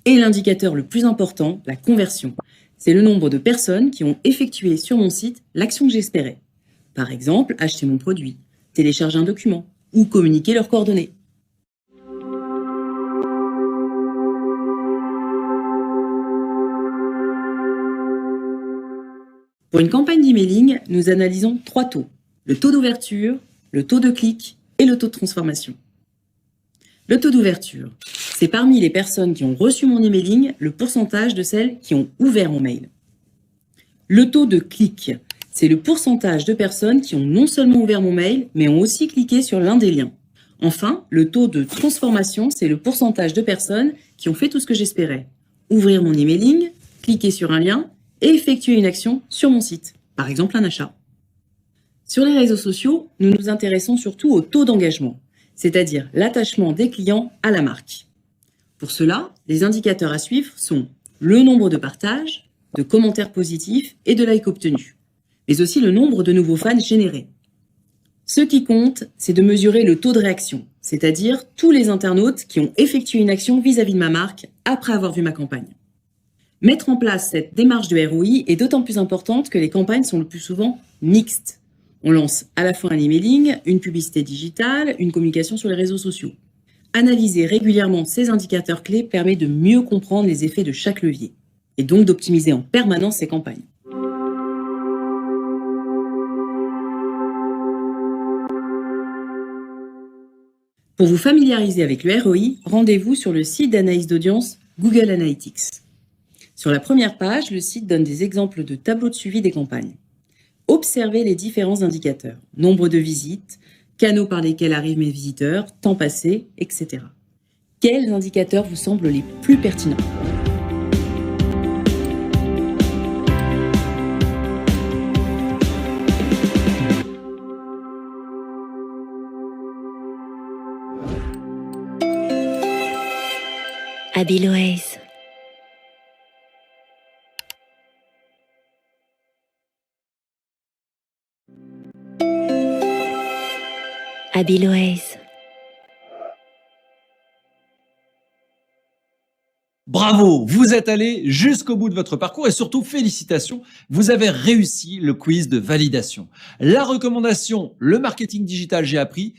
Et l'indicateur le plus important, la conversion, c'est le nombre de personnes qui ont effectué sur mon site l'action que j'espérais. Par exemple, acheter mon produit, télécharger un document ou communiquer leurs coordonnées. Pour une campagne d'emailing, nous analysons 3 taux. Le taux d'ouverture, le taux de clic et le taux de transformation. Le taux d'ouverture, c'est parmi les personnes qui ont reçu mon emailing, le pourcentage de celles qui ont ouvert mon mail. Le taux de clic, c'est le pourcentage de personnes qui ont non seulement ouvert mon mail, mais ont aussi cliqué sur l'un des liens. Enfin, le taux de transformation, c'est le pourcentage de personnes qui ont fait tout ce que j'espérais. Ouvrir mon emailing, cliquer sur un lien et effectuer une action sur mon site, par exemple un achat. Sur les réseaux sociaux, nous nous intéressons surtout au taux d'engagement, c'est-à-dire l'attachement des clients à la marque. Pour cela, les indicateurs à suivre sont le nombre de partages, de commentaires positifs et de likes obtenus, mais aussi le nombre de nouveaux fans générés. Ce qui compte, c'est de mesurer le taux de réaction, c'est-à-dire tous les internautes qui ont effectué une action vis-à-vis de ma marque après avoir vu ma campagne. Mettre en place cette démarche de ROI est d'autant plus importante que les campagnes sont le plus souvent mixtes. On lance à la fois un emailing, une publicité digitale, une communication sur les réseaux sociaux. Analyser régulièrement ces indicateurs clés permet de mieux comprendre les effets de chaque levier et donc d'optimiser en permanence ces campagnes. Pour vous familiariser avec le ROI, rendez-vous sur le site d'analyse d'audience Google Analytics. Sur la première page, le site donne des exemples de tableaux de suivi des campagnes. Observez les différents indicateurs, nombre de visites, canaux par lesquels arrivent mes visiteurs, temps passé, etc. Quels indicateurs vous semblent les plus pertinents ? Habilways. Habilways. Bravo, vous êtes allé jusqu'au bout de votre parcours et surtout félicitations, vous avez réussi le quiz de validation. La recommandation, le marketing digital j'ai appris,